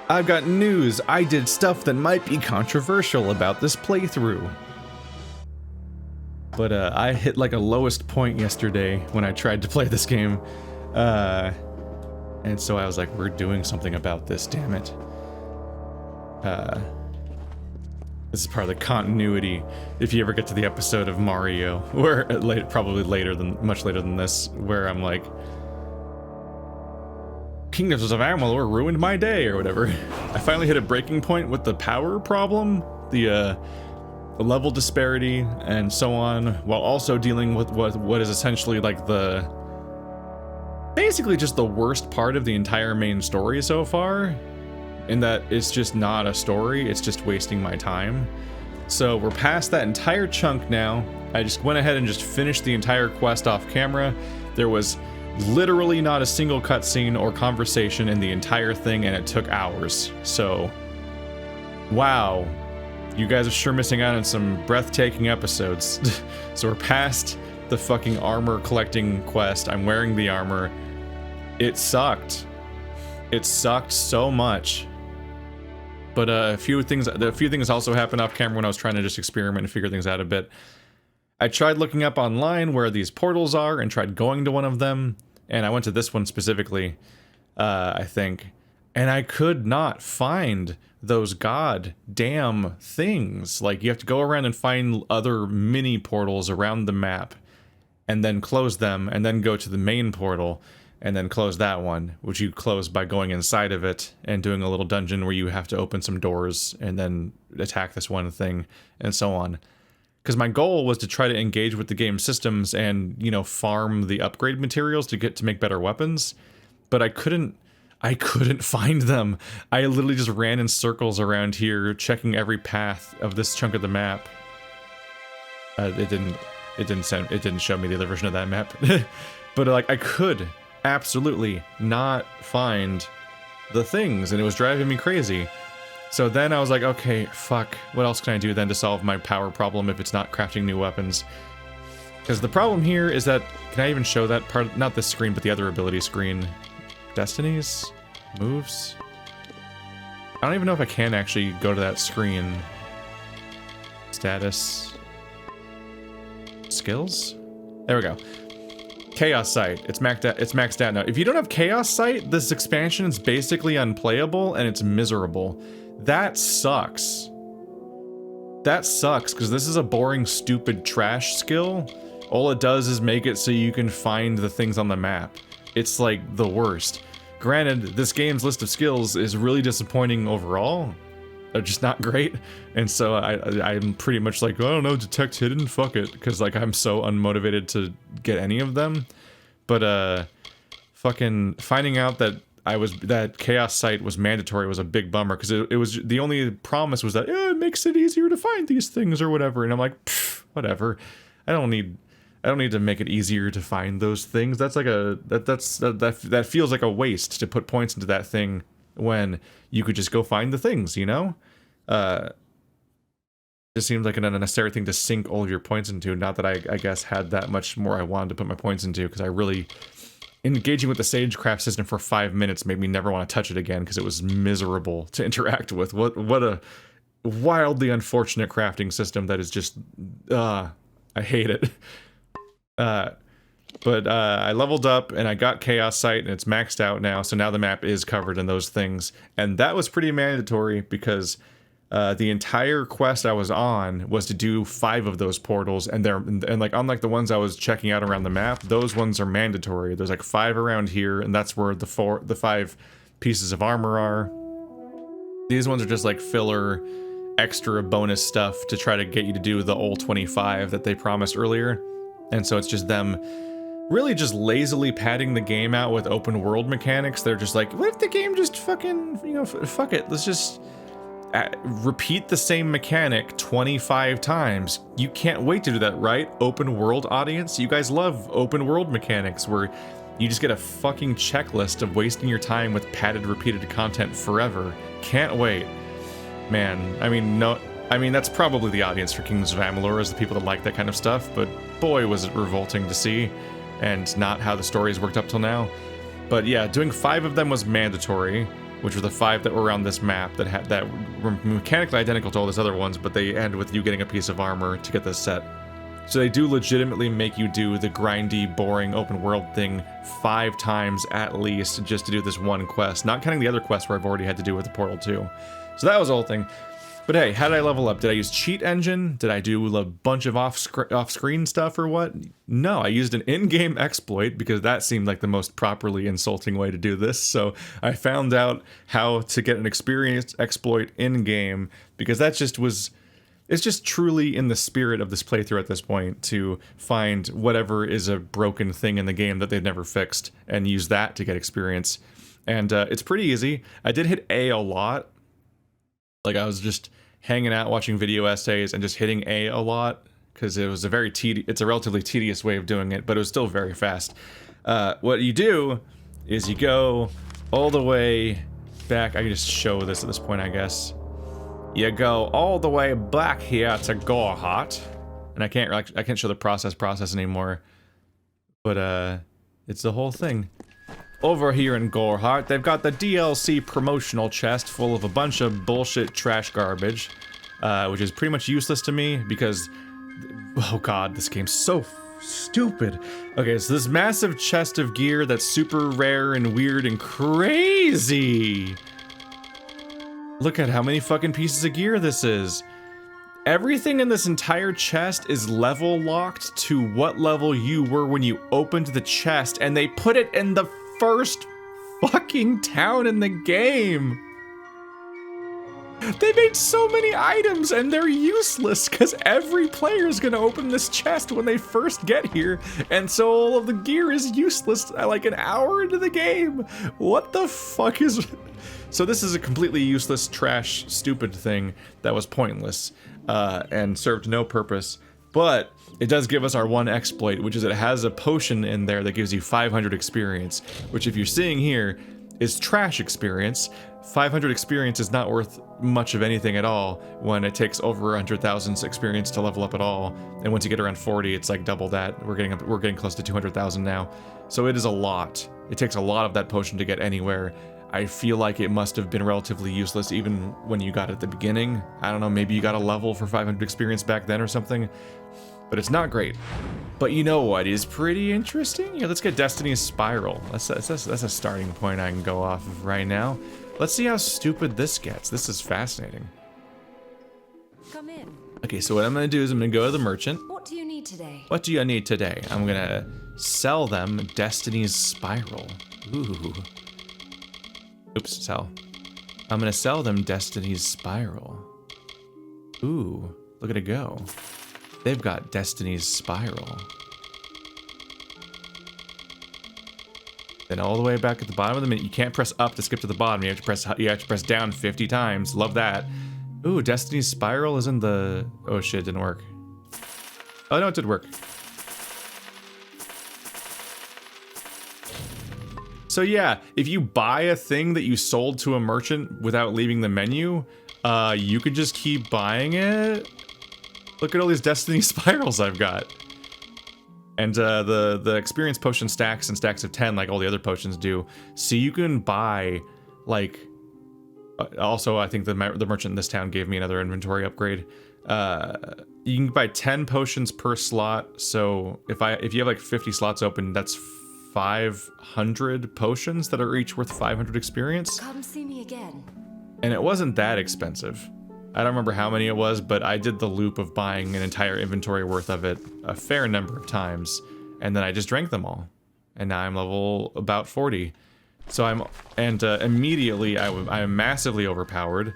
I've got news. I did stuff that might be controversial about this playthrough. But I hit like a lowest point yesterday when I tried to play this game. And so I was like, we're doing something about this, damn it. This is part of the continuity. If you ever get to the episode of Mario, where probably much later than this, where I'm like, Kingdoms of Amalur ruined my day, or whatever. I finally hit a breaking point with the power problem, the level disparity, and so on, while also dealing with what is essentially like basically just the worst part of the entire main story so far, in that it's just not a story, it's just wasting my time. So we're past that entire chunk now. I just went ahead and just finished the entire quest off camera. There was literally not a single cutscene or conversation in the entire thing, and it took hours. So, wow. You guys are sure missing out on some breathtaking episodes. So we're past the fucking armor collecting quest. I'm wearing the armor. It sucked. It sucked so much. But a few things also happened off camera when I was trying to just experiment and figure things out a bit. I tried looking up online where these portals are and tried going to one of them, and I went to this one specifically, I think, and I could not find those goddamn things. Like, you have to go around and find other mini portals around the map, and then close them, and then go to the main portal, and then close that one, which you close by going inside of it and doing a little dungeon where you have to open some doors and then attack this one thing, and so on. Because my goal was to try to engage with the game systems and, you know, farm the upgrade materials to make better weapons, but I couldn't find them. I literally just ran in circles around here, checking every path of this chunk of the map. It didn't show me the other version of that map, but like I could absolutely not find the things, and it was driving me crazy. So then I was like, okay, fuck, what else can I do then to solve my power problem if it's not crafting new weapons? Because the problem here is that, can I even show that part? Not this screen, but the other ability screen. Destinies? Moves? I don't even know if I can actually go to that screen. Status. Skills? There we go. Chaos Sight. It's maxed out now. If you don't have Chaos Sight, this expansion is basically unplayable and it's miserable. That sucks. That sucks, because this is a boring, stupid trash skill. All it does is make it so you can find the things on the map. It's like the worst. Granted, this game's list of skills is really disappointing overall. They're just not great. And so I'm pretty much like, I don't know, detect hidden, fuck it. Because like I'm so unmotivated to get any of them. But fucking finding out that that Chaos Sight was mandatory was a big bummer, because it was the only promise was that it makes it easier to find these things or whatever, and I'm like, whatever. I don't need to make it easier to find those things. That's like that feels like a waste to put points into that thing when you could just go find the things, you know? It just seems like an unnecessary thing to sink all of your points into. Not that I guess had that much more I wanted to put my points into, because I really engaging with the Sagecraft system for 5 minutes made me never want to touch it again, because it was miserable to interact with. What a wildly unfortunate crafting system that is just, I hate it. But I leveled up and I got Chaos Sight and it's maxed out now, so now the map is covered in those things. And that was pretty mandatory, because the entire quest I was on was to do 5 of those portals, and like unlike the ones I was checking out around the map, those ones are mandatory. There's like 5 around here, and that's where the 5 pieces of armor are. These ones are just like filler, extra bonus stuff to try to get you to do the old 25 that they promised earlier. And so it's just them really just lazily padding the game out with open world mechanics. They're just like, what if the game just fucking, you know, fuck it, let's just repeat the same mechanic 25 times. You can't wait to do that, right? Open world audience? You guys love open world mechanics where you just get a fucking checklist of wasting your time with padded, repeated content forever. Can't wait. Man, I mean, that's probably the audience for Kingdoms of Amalur, is the people that like that kind of stuff, but boy was it revolting to see, and not how the story's worked up till now. But yeah, doing 5 of them was mandatory. which were the 5 that were around this map that were mechanically identical to all these other ones, but they end with you getting a piece of armor to get this set. So they do legitimately make you do the grindy, boring open world thing 5 times at least just to do this one quest, not counting the other quests where I've already had to do with the portal too. So that was the whole thing. But hey, how did I level up? Did I use cheat engine? Did I do a bunch of off-screen stuff or what? No, I used an in-game exploit because that seemed like the most properly insulting way to do this. So I found out how to get an experienced exploit in-game because that just was... It's just truly in the spirit of this playthrough at this point to find whatever is a broken thing in the game that they've never fixed and use that to get experience. And it's pretty easy. I did hit A lot. Like I was just hanging out watching video essays and just hitting A lot because it was a very it's a relatively tedious way of doing it, but it was still very fast. What you do is you go all the way back. I can just show this at this point, I guess. You go all the way back here to Gorhart, and I can't show the process anymore, but it's the whole thing. Over here in Gorhart, they've got the DLC promotional chest full of a bunch of bullshit trash garbage, which is pretty much useless to me because, oh god, this game's so stupid. Okay, so this massive chest of gear that's super rare and weird and crazy. Look at how many fucking pieces of gear this is. Everything in this entire chest is level locked to what level you were when you opened the chest, and they put it in the first fucking town in the game. They made so many items and they're useless because every player is gonna open this chest when they first get here, and so all of the gear is useless like an hour into the game. What the fuck is... So this is a completely useless, trash, stupid thing that was pointless and served no purpose, but it does give us our one exploit, which is it has a potion in there that gives you 500 experience, which if you're seeing here is trash experience. 500 experience is not worth much of anything at all when it takes over 100,000 experience to level up at all, and once you get around 40, it's like double that. We're getting close to 200,000 now, so it is a lot. It takes a lot of that potion to get anywhere. I feel like it must have been relatively useless even when you got it at the beginning. I don't know, maybe you got a level for 500 experience back then or something, but it's not great. But you know what is pretty interesting? Yeah, let's get Destiny's Spiral. That's a starting point I can go off of right now. Let's see how stupid this gets. This is fascinating. Come in. Okay, so what I'm gonna do is I'm gonna go to the merchant. What do you need today? What do you need today? I'm gonna sell them Destiny's Spiral. Ooh. Oops, sell. I'm gonna sell them Destiny's Spiral. Ooh, look at it go. They've got Destiny's Spiral. Then all the way back at the bottom of the menu, you can't press up to skip to the bottom. You have to press down 50 times. Love that. Ooh, Destiny's Spiral is in the... Oh shit, it didn't work. Oh no, it did work. So yeah, if you buy a thing that you sold to a merchant without leaving the menu, you could just keep buying it. Look at all these Destiny Spirals I've got. And the experience potion stacks and stacks of 10 like all the other potions do. So you can buy, like... also, I think the merchant in this town gave me another inventory upgrade. You can buy 10 potions per slot, so if you have like 50 slots open, that's 500 potions that are each worth 500 experience. Come see me again. And it wasn't that expensive. I don't remember how many it was, but I did the loop of buying an entire inventory worth of it a fair number of times, and then I just drank them all. And now I'm level about 40. So immediately I'm massively overpowered,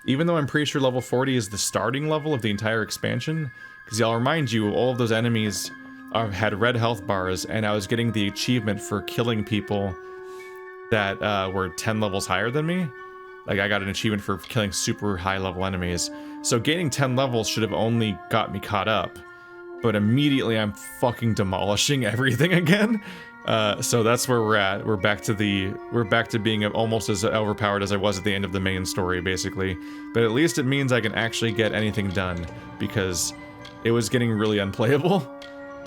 even though I'm pretty sure level 40 is the starting level of the entire expansion, because I'll remind you, all of those enemies had red health bars, and I was getting the achievement for killing people that were 10 levels higher than me. Like, I got an achievement for killing super high level enemies. So gaining 10 levels should have only got me caught up, but immediately I'm fucking demolishing everything again. So that's where we're at. We're back to being almost as overpowered as I was at the end of the main story, basically. But at least it means I can actually get anything done, because it was getting really unplayable.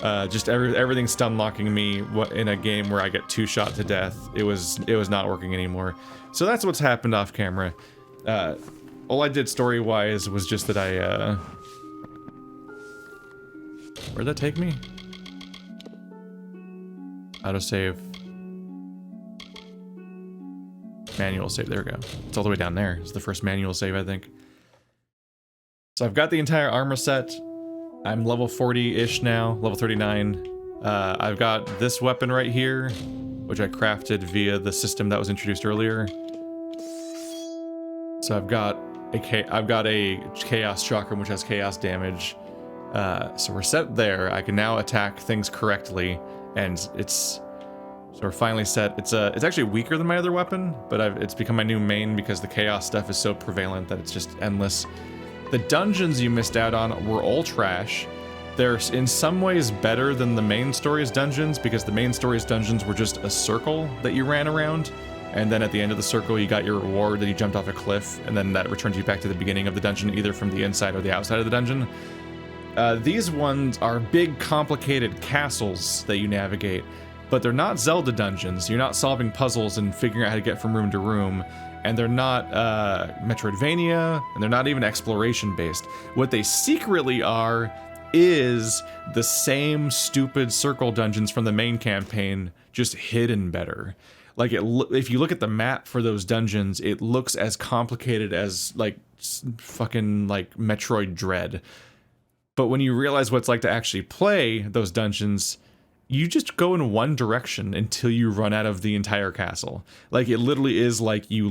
Just everything stun locking me in a game where I get 2-shot to death. It was not working anymore. So that's what's happened off camera. All I did story-wise was just that I, where'd that take me? Autosave. Manual save, there we go. It's all the way down there. It's the first manual save, I think. So I've got the entire armor set. I'm level 40-ish now, level 39. I've got this weapon right here, which I crafted via the system that was introduced earlier. So I've got a chaos chakram, which has chaos damage. So we're set there. I can now attack things correctly, and so we're finally set. It's actually weaker than my other weapon, but it's become my new main because the chaos stuff is so prevalent that it's just endless. The dungeons you missed out on were all trash. They're in some ways better than the main story's dungeons because the main story's dungeons were just a circle that you ran around, and then at the end of the circle you got your reward that you jumped off a cliff, and then that returned you back to the beginning of the dungeon, either from the inside or the outside of the dungeon. These ones are big, complicated castles that you navigate, but they're not Zelda dungeons. You're not solving puzzles and figuring out how to get from room to room. And they're not Metroidvania, and they're not even exploration-based. What they secretly are is the same stupid circle dungeons from the main campaign, just hidden better. Like, if you look at the map for those dungeons, it looks as complicated as, like, fucking, like, Metroid Dread. But when you realize what it's like to actually play those dungeons, you just go in one direction until you run out of the entire castle. Like, it literally is like you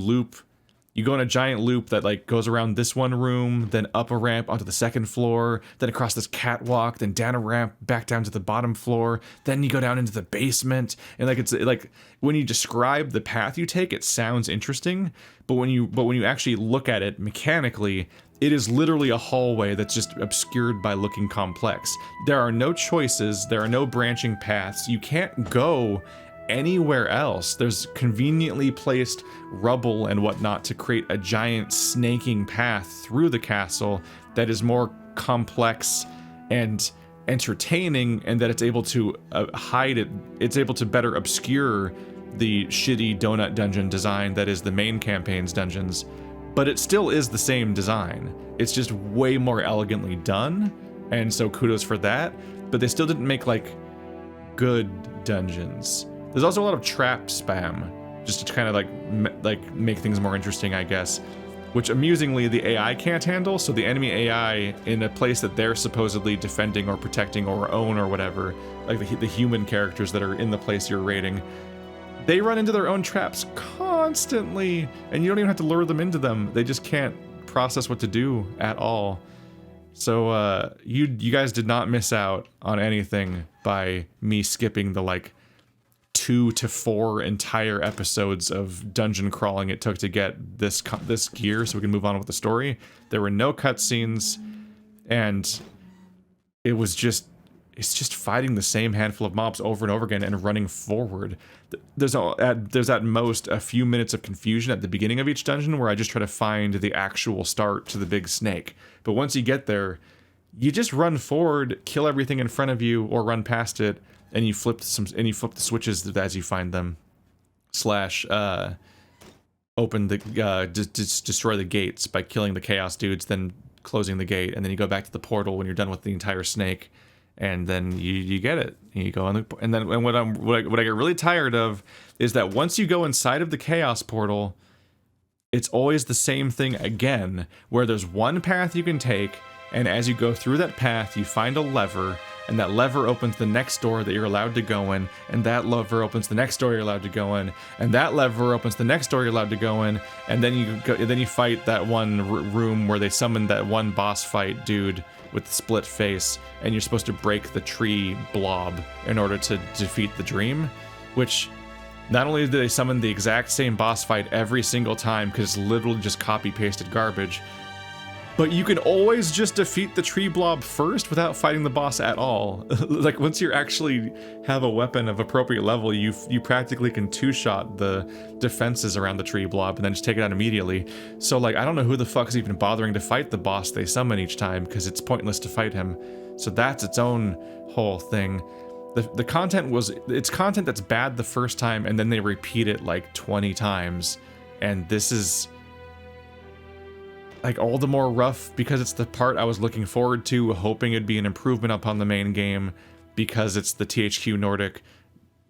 go in a giant loop that like goes around this one room, then up a ramp onto the second floor, then across this catwalk, then down a ramp back down to the bottom floor, then you go down into the basement. And like, it's like when you describe the path you take, it sounds interesting, but when you actually look at it mechanically, it is literally a hallway that's just obscured by looking complex. There are no choices, there are no branching paths, you can't go anywhere else. There's conveniently placed rubble and whatnot to create a giant snaking path through the castle that is more complex and entertaining, and that it's able to hide it. It's able to better obscure the shitty donut dungeon design that is the main campaign's dungeons. But it still is the same design. It's just way more elegantly done, and so kudos for that. But they still didn't make, like, good dungeons. There's also a lot of trap spam, just to kind of, like make things more interesting, I guess. Which, amusingly, the AI can't handle, so the enemy AI, in a place that they're supposedly defending or protecting or own or whatever, like the human characters that are in the place you're raiding, they run into their own traps constantly, and you don't even have to lure them into them. They just can't process what to do at all. So you guys did not miss out on anything by me skipping the like 2 to 4 entire episodes of dungeon crawling it took to get this gear so we can move on with the story. There were no cutscenes, and it's just fighting the same handful of mobs over and over again and running forward. There's at most a few minutes of confusion at the beginning of each dungeon where I just try to find the actual start to the big snake. But once you get there, you just run forward, kill everything in front of you, or run past it, and you flip the switches as you find them. Open the destroy the gates by killing the chaos dudes, then closing the gate, and then you go back to the portal when you're done with the entire snake. And then you get it. You go on and what I get really tired of is that once you go inside of the chaos portal, it's always the same thing again, where there's one path you can take, and as you go through that path, you find a lever, and that lever opens the next door that you're allowed to go in, and that lever opens the next door you're allowed to go in, and that lever opens the next door you're allowed to go in, and then you fight that one room where they summon that one boss fight dude with the split face, and you're supposed to break the tree blob in order to defeat the dream, which not only do they summon the exact same boss fight every single time because it's literally just copy-pasted garbage, but you can always just defeat the tree blob first without fighting the boss at all. Like, once you actually have a weapon of appropriate level, you practically can two-shot the defenses around the tree blob and then just take it out immediately. So, like, I don't know who the fuck's even bothering to fight the boss they summon each time, because it's pointless to fight him. So that's its own whole thing. The content was, it's content that's bad the first time and then they repeat it like 20 times. And this is like all the more rough because it's the part I was looking forward to, hoping it'd be an improvement upon the main game because it's the THQ Nordic.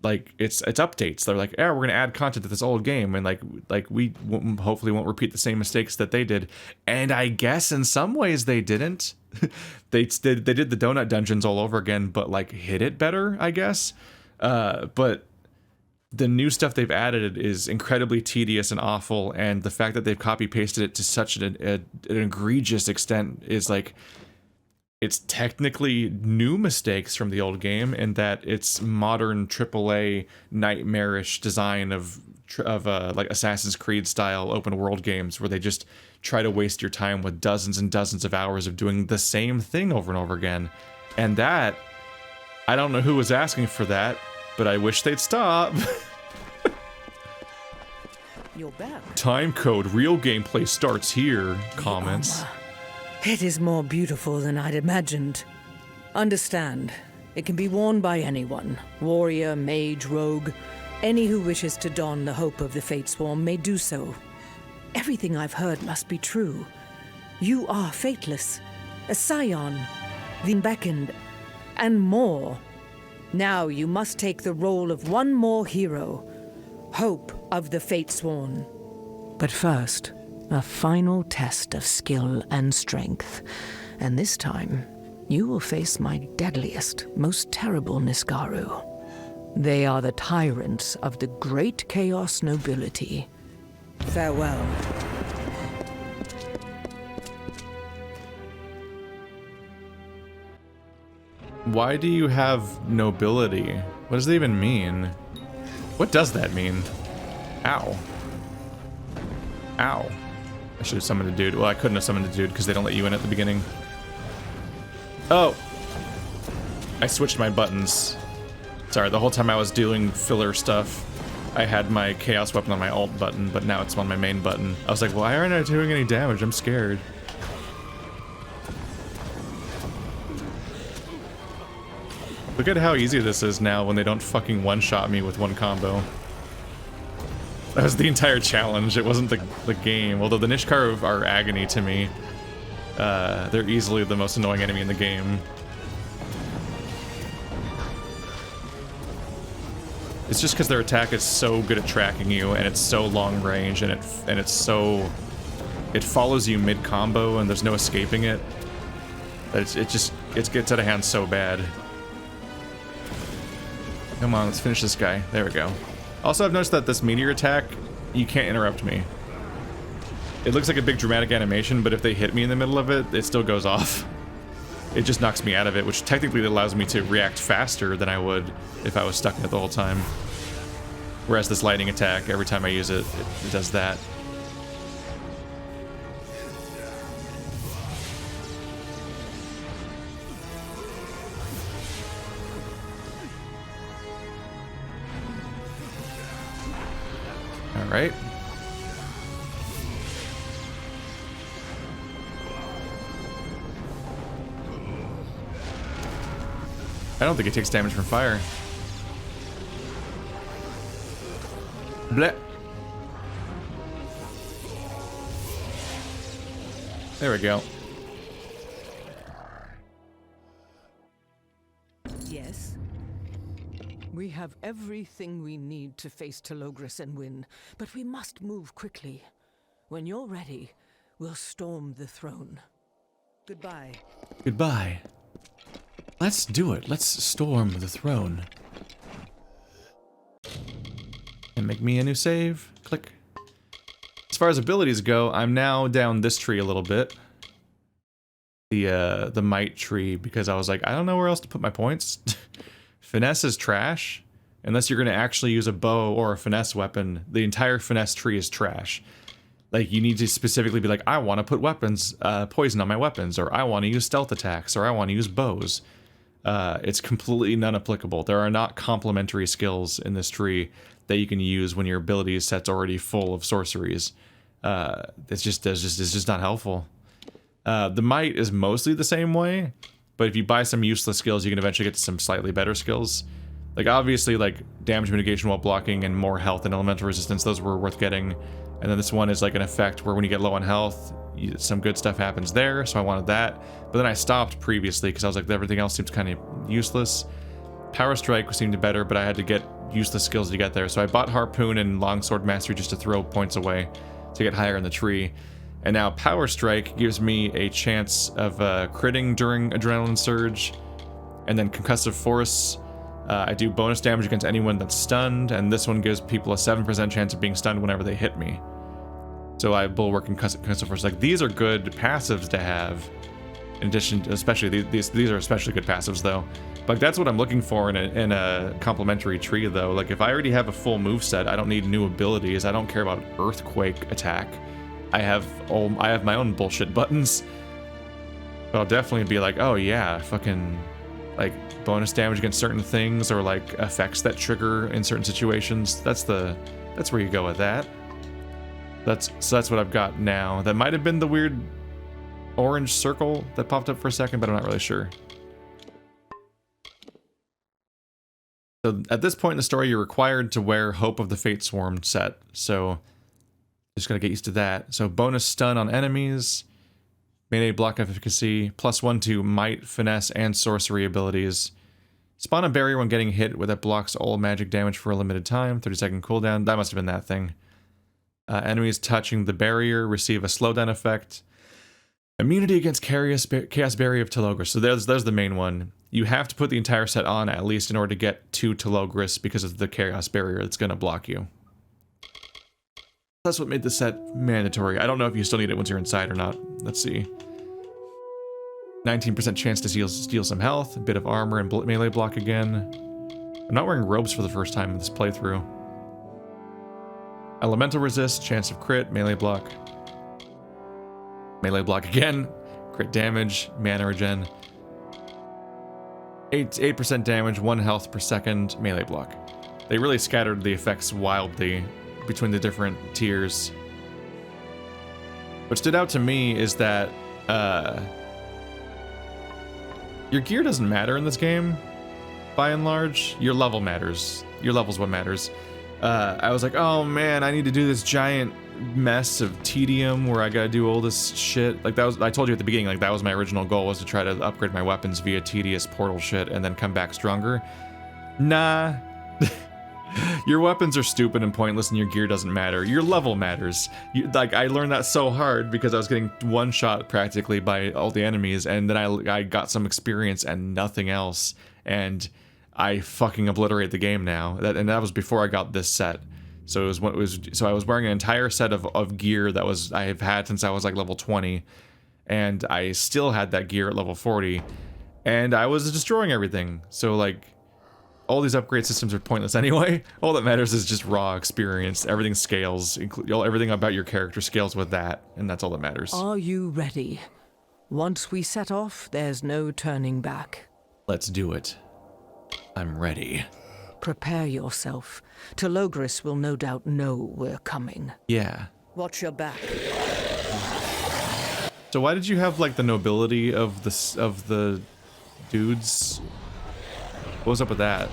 Like it's updates. They're like, yeah, we're gonna add content to this old game, and like we hopefully won't repeat the same mistakes that they did. And I guess in some ways they didn't. they did the donut dungeons all over again, but like hit it better, I guess. But the new stuff they've added is incredibly tedious and awful, and the fact that they've copy pasted it to such an egregious extent is like. It's technically new mistakes from the old game in that it's modern AAA nightmarish design of like Assassin's Creed style open world games where they just try to waste your time with dozens and dozens of hours of doing the same thing over and over again. And that, I don't know who was asking for that, but I wish they'd stop. You're back. Time code, real gameplay starts here. Comments. It is more beautiful than I'd imagined. Understand, it can be worn by anyone. Warrior, mage, rogue. Any who wishes to don the hope of the Fatesworn may do so. Everything I've heard must be true. You are Fateless, a scion, the beckoned, and more. Now you must take the role of one more hero, Hope of the Fatesworn. But first, a final test of skill and strength. And this time, you will face my deadliest, most terrible Niskaru. They are the tyrants of the great chaos nobility. Farewell. Why do you have nobility? What does that even mean? What does that mean? Ow. Ow. I should have summoned a dude. Well, I couldn't have summoned a dude because they don't let you in at the beginning. Oh. I switched my buttons. Sorry, the whole time I was doing filler stuff, I had my chaos weapon on my alt button, but now it's on my main button. I was like, why aren't I doing any damage? I'm scared. Look at how easy this is now when they don't fucking one-shot me with one combo. That was the entire challenge, it wasn't the game. Although the Niskaru are agony to me. They're easily the most annoying enemy in the game. It's just because their attack is so good at tracking you, and it's so long range, and it follows you mid-combo, and there's no escaping it. It gets out of hand so bad. Come on, let's finish this guy. There we go. Also, I've noticed that this meteor attack, you can't interrupt me. It looks like a big dramatic animation, but if they hit me in the middle of it, it still goes off. It just knocks me out of it, which technically allows me to react faster than I would if I was stuck in it the whole time. Whereas this lightning attack, every time I use it, it does that. Alright. I don't think it takes damage from fire. Bleh. There we go. Yes. We have everything we need to face Telogrus and win, but we must move quickly. When you're ready, we'll storm the throne. Goodbye. Goodbye. Let's do it. Let's storm the throne. And make me a new save. Click. As far as abilities go, I'm now down this tree a little bit. The might tree, because I was like, I don't know where else to put my points. Finesse is trash. Unless you're going to actually use a bow or a finesse weapon, the entire finesse tree is trash. Like, you need to specifically be like, I want to put weapons, poison on my weapons, or I want to use stealth attacks, or I want to use bows. It's completely non-applicable. There are not complementary skills in this tree that you can use when your ability set's already full of sorceries. It's just not helpful. The might is mostly the same way. but if you buy some useless skills, you can eventually get to some slightly better skills. Like, obviously, like, damage mitigation while blocking and more health and elemental resistance, those were worth getting. And then this one is like an effect where when you get low on health, some good stuff happens there, so I wanted that. But then I stopped previously because I was like, everything else seems kind of useless. Power Strike seemed better, but I had to get useless skills to get there. So I bought Harpoon and Longsword Mastery just to throw points away to get higher in the tree. And now Power Strike gives me a chance of critting during Adrenaline Surge. And then Concussive Force, I do bonus damage against anyone that's stunned, and this one gives people a 7% chance of being stunned whenever they hit me. So I Bulwark and Concussive Force. Like, these are good passives to have. In addition, especially these are especially good passives though. But that's what I'm looking for in a complementary tree though. Like, if I already have a full move set, I don't need new abilities. I don't care about Earthquake attack. I have my own bullshit buttons. But I'll definitely be like, oh yeah, fucking like bonus damage against certain things, or like effects that trigger in certain situations. That's where you go with that. So that's what I've got now. That might have been the weird orange circle that popped up for a second, but I'm not really sure. So at this point in the story, you're required to wear Hope of the Fatesworn set. So just gotta get used to that. So bonus stun on enemies, melee block efficacy, +1 to might, finesse, and sorcery abilities. Spawn a barrier when getting hit with it blocks all magic damage for a limited time. 30-second cooldown. That must have been that thing. Enemies touching the barrier receive a slowdown effect. Immunity against Chaos Barrier of Telogrus. So there's the main one. You have to put the entire set on at least in order to get to Telogrus because of the Chaos Barrier that's going to block you. That's what made the set mandatory. I don't know if you still need it once you're inside or not. Let's see. 19% chance to steal some health, a bit of armor and melee block again. I'm not wearing robes for the first time in this playthrough. Elemental resist, chance of crit, melee block. Melee block again, crit damage, mana regen. 8% damage, 1 health per second, melee block. They really scattered the effects wildly between the different tiers. What stood out to me is that your gear doesn't matter in this game, by and large. Your level matters. Your level's what matters. I was like, oh man, I need to do this giant mess of tedium where I gotta do all this shit. Like, that was, I told you at the beginning, like, that was my original goal, was to try to upgrade my weapons via tedious portal shit and then come back stronger. Nah. Your weapons are stupid and pointless and your gear doesn't matter. Your level matters. Like, I learned that so hard because I was getting one shot practically by all the enemies, and then I got some experience and nothing else, and I fucking obliterate the game now. And that was before I got this set. So so I was wearing an entire set of gear that I've had since I was like level 20, and I still had that gear at level 40, and I was destroying everything. So like, all these upgrade systems are pointless anyway. All that matters is just raw experience. Everything scales, everything about your character scales with that, and that's all that matters. Are you ready? Once we set off, there's no turning back. Let's do it. I'm ready. Prepare yourself. Telogrus will no doubt know we're coming. Yeah. Watch your back. So why did you have like the nobility of the dudes? What was up with that?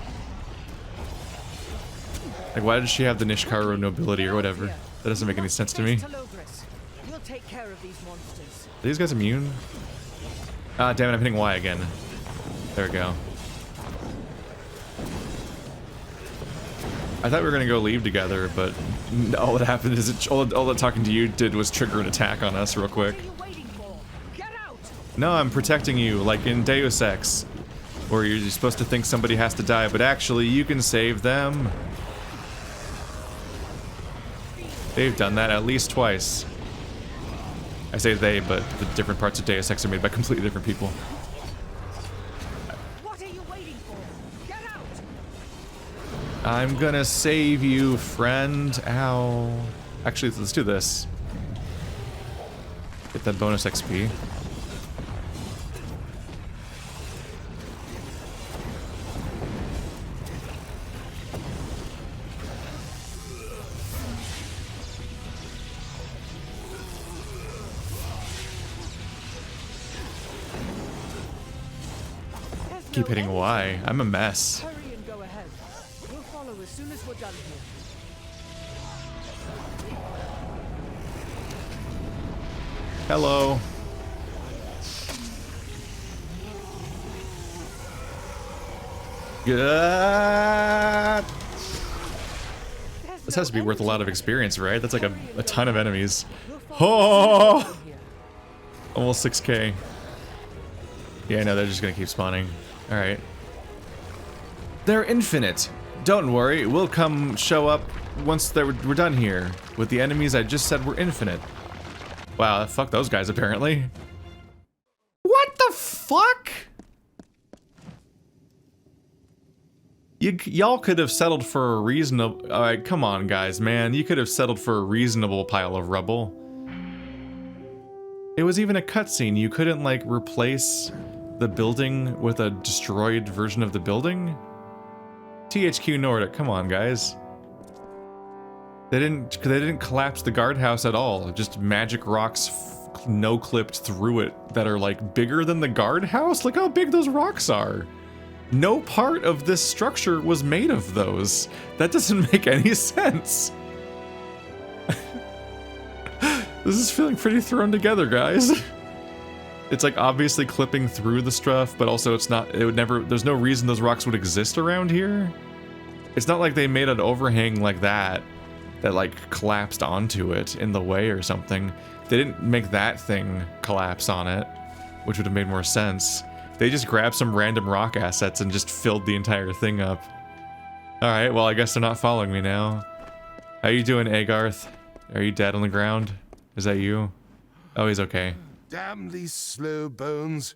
Like, why did she have the Niskaru nobility or whatever? That doesn't make any sense to me. We'll take care of these monsters. Are these guys immune? Ah, damn it, I'm hitting Y again. There we go. I thought we were gonna go leave together, but all that happened is all that talking to you did was trigger an attack on us real quick. No, I'm protecting you, like in Deus Ex, where you're supposed to think somebody has to die, but actually you can save them. They've done that at least twice. I say they, but the different parts of Deus Ex are made by completely different people. What are you waiting for? Get out! I'm gonna save you, friend. Ow. Actually, let's do this. Get that bonus XP. keep hitting Y. I'm a mess. Hurry and go ahead. We'll follow as soon as we're done here. Hello. Good. This has to be worth a lot of experience, right? That's like a ton of enemies. Oh! Almost 6k. Yeah, no, they're just gonna keep spawning. Alright. They're infinite. Don't worry, we'll come show up once we're done here. With the enemies I just said were infinite. Wow, fuck those guys apparently. What the fuck? Y'all could have settled for a reasonable... Alright, come on guys, man. You could have settled for a reasonable pile of rubble. It was even a cutscene. You couldn't, like, replace the building with a destroyed version of the building? THQ Nordic, come on, guys. They didn't collapse the guardhouse at all. Just magic rocks no-clipped through it that are, like, bigger than the guardhouse? Look how big those rocks are. No part of this structure was made of those. That doesn't make any sense. This is feeling pretty thrown together, guys. It's like obviously clipping through the stuff, but also it's not, it would never, there's no reason those rocks would exist around here. It's not like they made an overhang like that like collapsed onto it in the way or something. They didn't make that thing collapse on it, which would have made more sense. They just grabbed some random rock assets and just filled the entire thing up. Alright, well I guess they're not following me now. How you doing, Agarth? Are you dead on the ground? Is that you? Oh, he's okay. Damn these slow bones.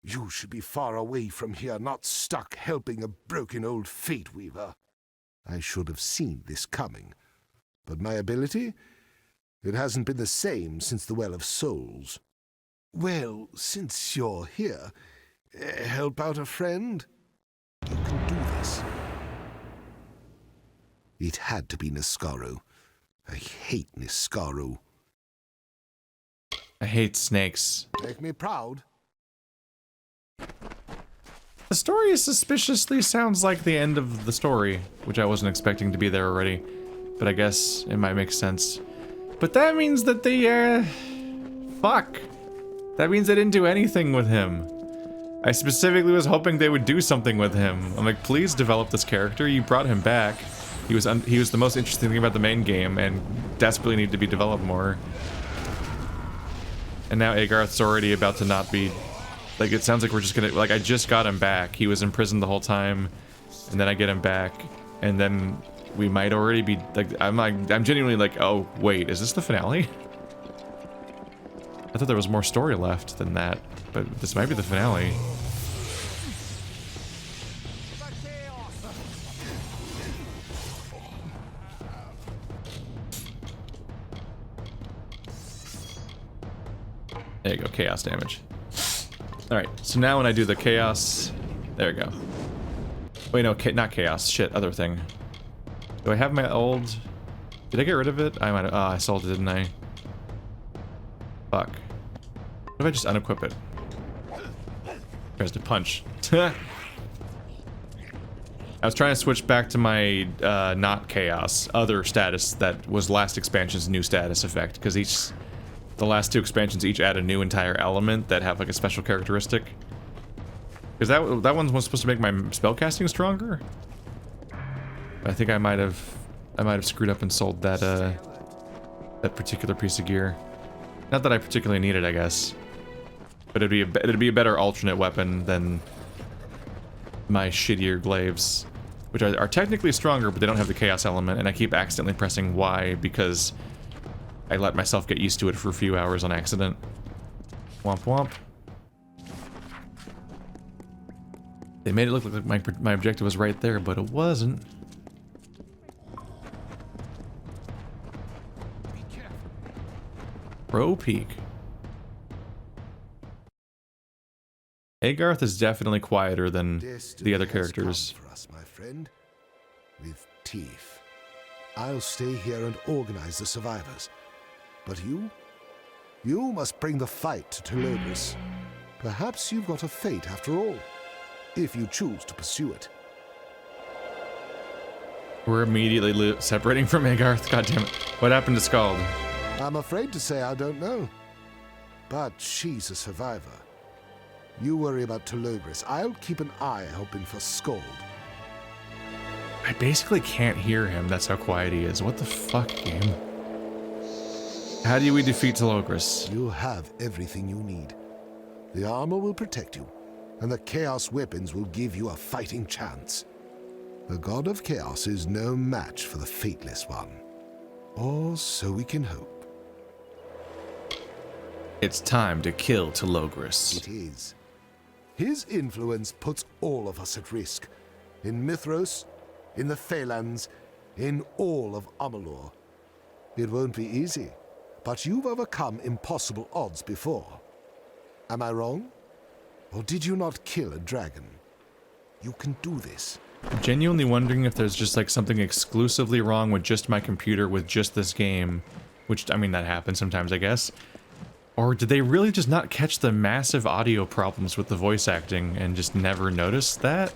You should be far away from here, not stuck helping a broken old fate weaver. I should have seen this coming. But my ability? It hasn't been the same since the Well of Souls. Well, since you're here, help out a friend? You can do this. It had to be Niskaru. I hate Niskaru. I hate snakes. Make me proud. The story suspiciously sounds like the end of the story, which I wasn't expecting to be there already. But I guess it might make sense. But that means that they, fuck. That means they didn't do anything with him. I specifically was hoping they would do something with him. I'm like, please develop this character. You brought him back. He was the most interesting thing about the main game and desperately needed to be developed more. And now Agarth's already about to not be... Like, it sounds like we're just gonna... Like, I just got him back. He was imprisoned the whole time. And then I get him back. And then we might already be... Like, I'm genuinely like, oh, wait, is this the finale? I thought there was more story left than that. But this might be the finale. There you go, chaos damage. Alright, so now when I do the chaos... There we go. Wait, no, not chaos. Shit, other thing. Do I have my old... Did I get rid of it? I might have... Oh, I sold it, didn't I? Fuck. What if I just unequip it? Tries to punch. I was trying to switch back to my, not chaos, other status that was last expansion's new status effect, because the last two expansions each add a new entire element that have like a special characteristic. Because that one was supposed to make my spellcasting stronger. I think I might have screwed up and sold that that particular piece of gear. Not that I particularly need it, I guess. But it'd be a better alternate weapon than my shittier glaives, which are technically stronger, but they don't have the chaos element, and I keep accidentally pressing Y because I let myself get used to it for a few hours on accident. Womp womp. They made it look like my objective was right there, but it wasn't. Pro Peak. Agarth is definitely quieter than the other characters. For us, my friend, with teeth. I'll stay here and organize the survivors. But you must bring the fight to Telogrus. Perhaps you've got a fate after all. if you choose to pursue it. We're immediately separating from Agarth. God damn it. What happened to Scald? I'm afraid to say I don't know. But she's a survivor. You worry about Telogrus. I'll keep an eye hoping for Scald. I basically can't hear him. That's how quiet he is. What the fuck, game? How do we defeat Telogrus? You have everything you need. The armor will protect you, and the chaos weapons will give you a fighting chance. The god of chaos is no match for the Fateless One. Or so we can hope. It's time to kill Telogrus. It is. His influence puts all of us at risk. In Mithros, in the Faelands, in all of Amalur. It won't be easy, but you've overcome impossible odds before. Am I wrong? Or did you not kill a dragon? You can do this. I'm genuinely wondering if there's just like something exclusively wrong with just my computer with just this game, which, I mean, that happens sometimes, I guess. Or did they really just not catch the massive audio problems with the voice acting and just never notice that?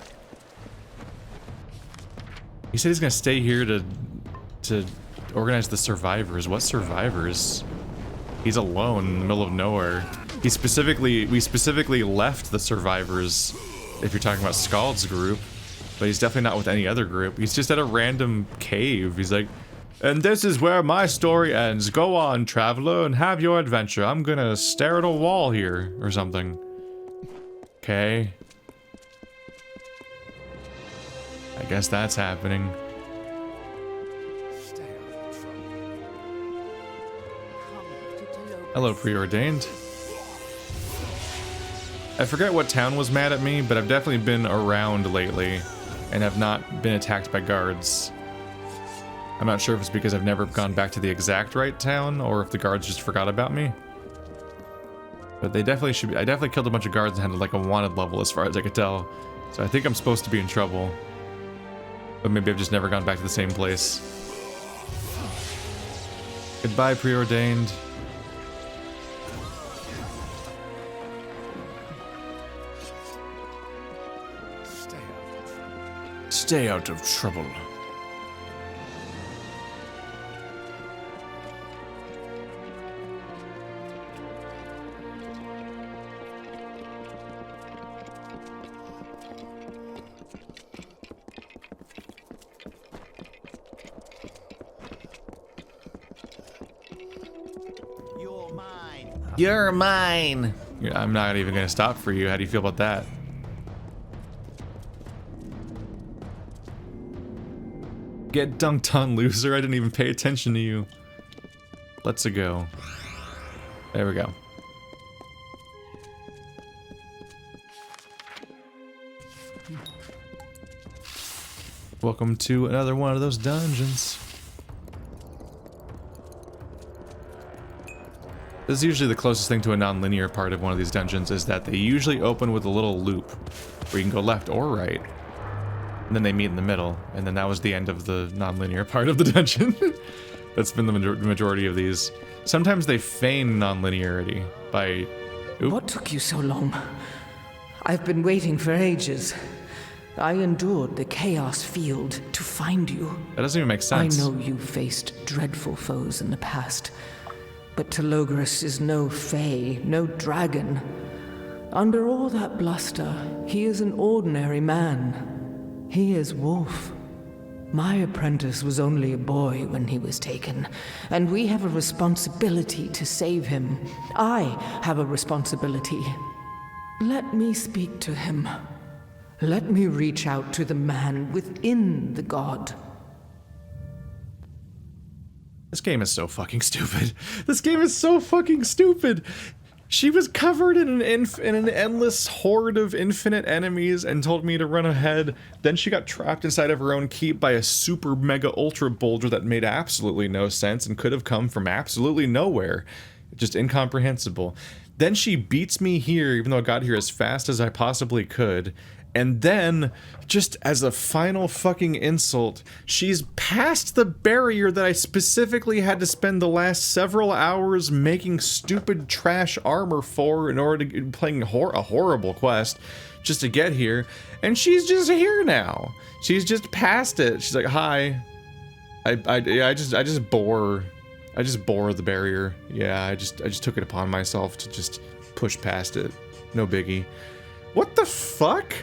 He said he's gonna stay here to organize the survivors. What survivors? He's alone in the middle of nowhere. We specifically left the survivors, if you're talking about Scald's group, but he's definitely not with any other group. He's just at a random cave. He's like, and this is where my story ends. Go on, traveler, and have your adventure. I'm gonna stare at a wall here, or something. Okay. I guess that's happening. Hello, preordained. I forget what town was mad at me, but I've definitely been around lately and have not been attacked by guards. I'm not sure if it's because I've never gone back to the exact right town or if the guards just forgot about me. But they definitely should be. I definitely killed a bunch of guards and had like a wanted level as far as I could tell. So I think I'm supposed to be in trouble. But maybe I've just never gone back to the same place. Goodbye, preordained. Stay out of trouble. You're mine. You're mine. I'm not even gonna stop for you. How do you feel about that? Get dunked on, loser. I didn't even pay attention to you. Let's go. There we go. Welcome to another one of those dungeons. This is usually the closest thing to a non-linear part of one of these dungeons, is that they usually open with a little loop where you can go left or right. And then they meet in the middle, and then that was the end of the non-linear part of the dungeon. That's been the majority of these. Sometimes they feign non-linearity by... Oop. What took you so long? I've been waiting for ages. I endured the chaos field to find you. That doesn't even make sense. I know you faced dreadful foes in the past, but Telogrus is no fae, no dragon. Under all that bluster, he is an ordinary man. He is Wolf. My apprentice was only a boy when he was taken, and we have a responsibility to save him. I have a responsibility. Let me speak to him. Let me reach out to the man within the god. This game is so fucking stupid. This game is so fucking stupid. She was covered in an endless horde of infinite enemies and told me to run ahead. Then she got trapped inside of her own keep by a super mega ultra boulder that made absolutely no sense and could have come from absolutely nowhere. Just incomprehensible. Then she beats me here, even though I got here as fast as I possibly could. And then, just as a final fucking insult, she's passed the barrier that I specifically had to spend the last several hours making stupid trash armor for in order to playing a horrible quest just to get here. And she's just here now. She's just past it. She's like, hi. I just bore the barrier. Yeah, I just took it upon myself to just push past it. No biggie. What the fuck?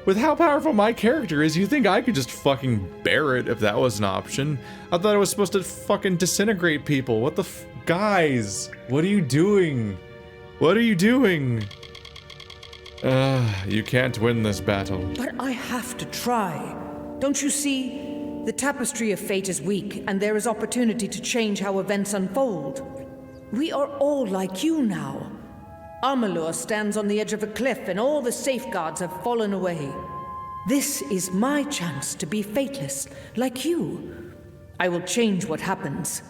With how powerful my character is, you think I could just fucking bear it if that was an option? I thought I was supposed to fucking disintegrate people. What the guys, what are you doing? What are you doing? You can't win this battle. But I have to try. Don't you see? The tapestry of fate is weak, and there is opportunity to change how events unfold. We are all like you now. Amalur stands on the edge of a cliff, and all the safeguards have fallen away. This is my chance to be fateless, like you. I will change what happens.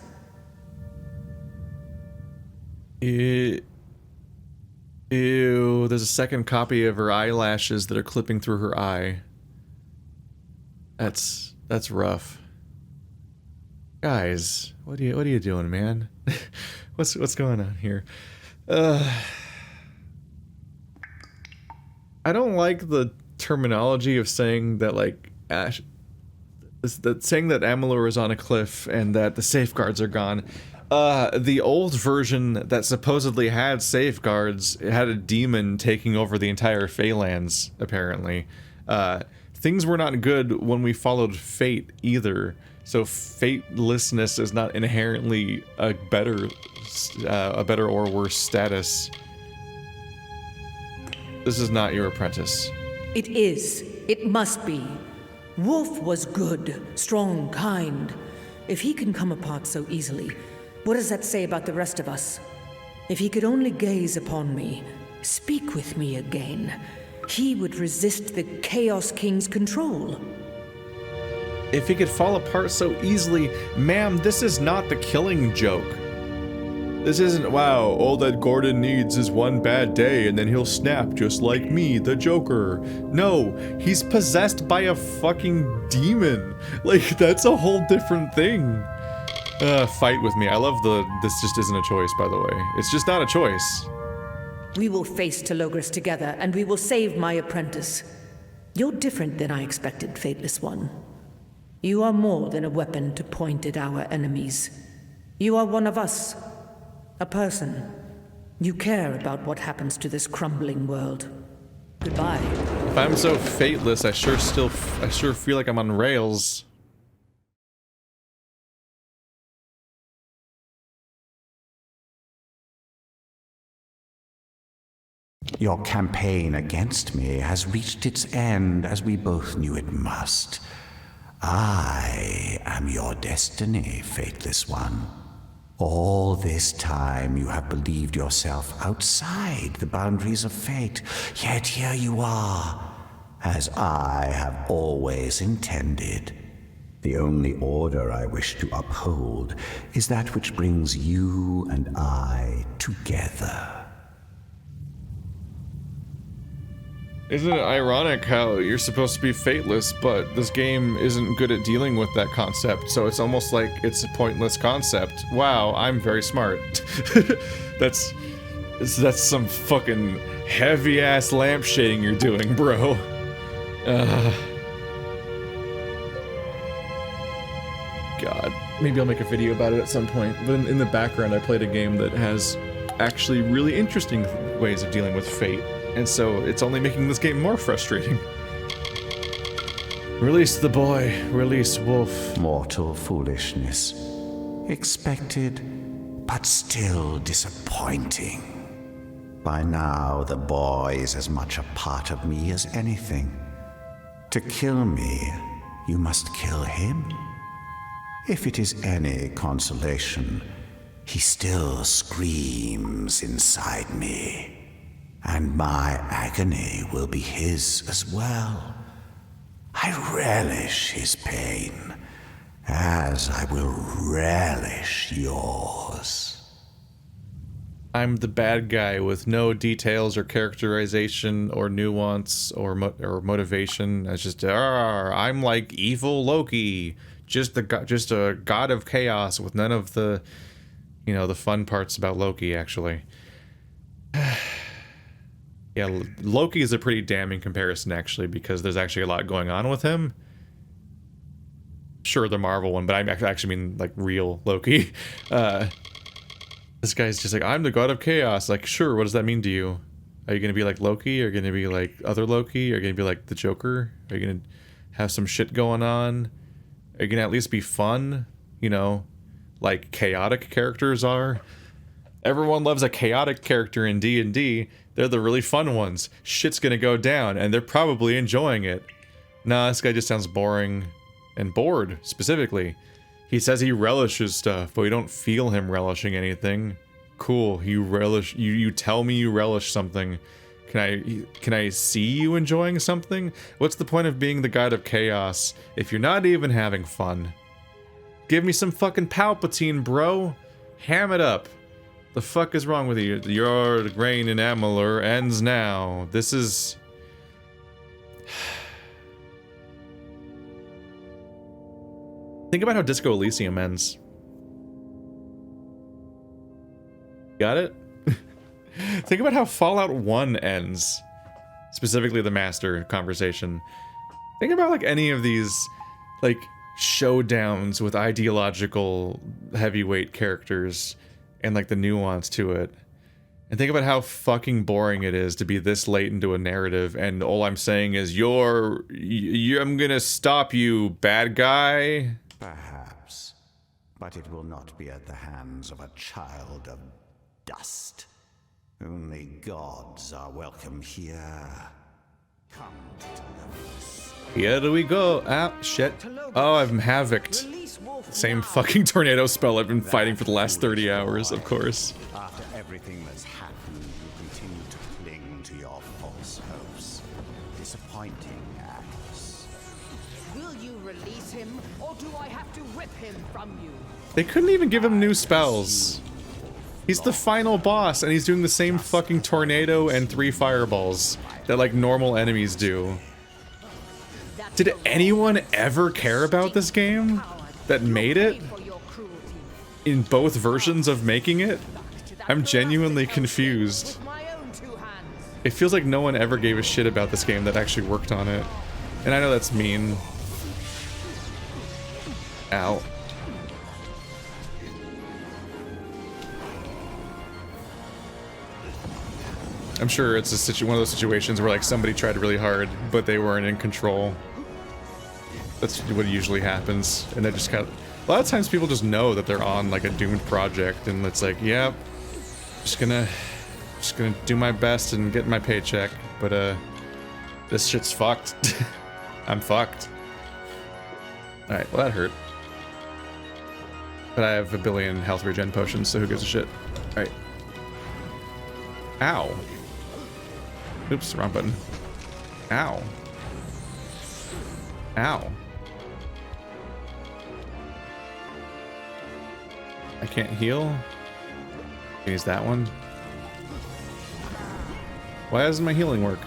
Ew, there's a second copy of her eyelashes that are clipping through her eye. That's rough. Guys, what are you doing, man? What's going on here? I don't like the terminology of saying that, like, saying that Amalur is on a cliff and that the safeguards are gone. The old version that supposedly had safeguards, it had a demon taking over the entire Faelands, apparently. Things were not good when we followed fate either, so fatelessness is not inherently a better or worse status. This is not your apprentice. It is. It must be. Wolf was good, strong, kind. If he can come apart so easily, what does that say about the rest of us? If he could only gaze upon me, speak with me again, he would resist the Chaos King's control. If he could fall apart so easily, ma'am, this is not the Killing Joke. This isn't, wow, all that Gordon needs is one bad day and then he'll snap just like me, the Joker. No, he's possessed by a fucking demon. Like, that's a whole different thing. Fight with me. I love this just isn't a choice, by the way. It's just not a choice. We will face Telogrus together, and we will save my apprentice. You're different than I expected, Fateless One. You are more than a weapon to point at our enemies. You are one of us. A person. You care about what happens to this crumbling world. Goodbye. If I'm so fateless, I sure feel like I'm on rails. Your campaign against me has reached its end, as we both knew it must. I am your destiny, Fateless One. All this time you have believed yourself outside the boundaries of fate, yet here you are, as I have always intended. The only order I wish to uphold is that which brings you and I together. Isn't it ironic how you're supposed to be fateless, but this game isn't good at dealing with that concept, so it's almost like it's a pointless concept. Wow, I'm very smart. That's some fucking heavy-ass lampshading you're doing, bro. God. Maybe I'll make a video about it at some point, but in the background I played a game that has actually really interesting ways of dealing with fate. And so it's only making this game more frustrating. Release the boy, release Wolf. Mortal foolishness. Expected, but still disappointing. By now, the boy is as much a part of me as anything. To kill me, you must kill him. If it is any consolation, he still screams inside me. And my agony will be his as well. I relish his pain, as I will relish yours. I'm the bad guy with no details or characterization or nuance or motivation. It's just, I'm like evil Loki, just a god of chaos with none of the, you know, the fun parts about Loki, actually. Yeah, Loki is a pretty damning comparison, actually, because there's actually a lot going on with him. Sure, the Marvel one, but I actually mean, like, real Loki. This guy's just like, I'm the god of chaos. Like, sure, what does that mean to you? Are you gonna be like Loki? Are you gonna be like other Loki? Are you gonna be like the Joker? Are you gonna have some shit going on? Are you gonna at least be fun? You know, like chaotic characters are? Everyone loves a chaotic character in D&D. They're the really fun ones. Shit's gonna go down, and they're probably enjoying it. Nah, this guy just sounds boring. And bored, specifically. He says he relishes stuff, but we don't feel him relishing anything. Cool, you tell me you relish something. Can I see you enjoying something? What's the point of being the god of chaos if you're not even having fun? Give me some fucking Palpatine, bro. Ham it up. The fuck is wrong with you? Your reign in Amalur ends now. This is... Think about how Disco Elysium ends. Got it? Think about how Fallout 1 ends. Specifically the Master conversation. Think about like any of these like showdowns with ideological heavyweight characters and like the nuance to it. And think about how fucking boring it is to be this late into a narrative and all I'm saying is I'm gonna stop you, bad guy. Perhaps, but it will not be at the hands of a child of dust. Only gods are welcome here. Come to Telogrus. Here we go. Ah, shit. Oh, I'm havocked. Same fucking tornado spell I've been fighting for the last 30 hours, of course. After everything that's happened, you continue to cling to your false hopes. Disappointing, Alice. Will you release him, or do I have to rip him from you? They couldn't even give him new spells. He's the final boss, and he's doing the same fucking tornado and 3 fireballs that, like, normal enemies do. Did anyone ever care about this game? That made it? In both versions of making it? I'm genuinely confused. It feels like no one ever gave a shit about this game that actually worked on it. And I know that's mean. Ow. I'm sure it's one of those situations where like somebody tried really hard, but they weren't in control. That's what usually happens, and they just kind of... A lot of times people just know that they're on like a doomed project, and it's like, yep, just gonna do my best and get my paycheck, but this shit's fucked. I'm fucked. All right, well that hurt. But I have a billion health regen potions, so who gives a shit? All right. Ow. Oops, wrong button. Ow. Ow. I can't heal. Use that one. Why doesn't my healing work?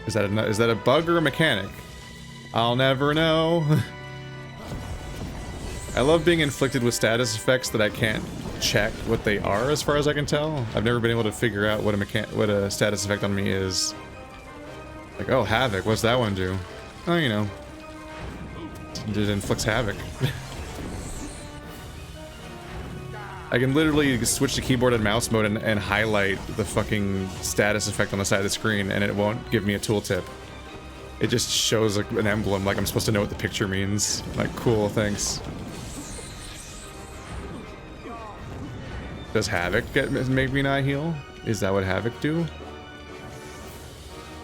Is that a bug or a mechanic? I'll never know. I love being inflicted with status effects that I can't check what they are, as far as I can tell. I've never been able to figure out what a status effect on me is. Like, oh, Havoc, what's that one do? Oh, you know. It inflicts havoc. I can literally switch to keyboard and mouse mode and highlight the fucking status effect on the side of the screen, and it won't give me a tooltip. It just shows like an emblem, like I'm supposed to know what the picture means. Like, cool, thanks. Does Havoc make me not heal? Is that what Havoc do? Is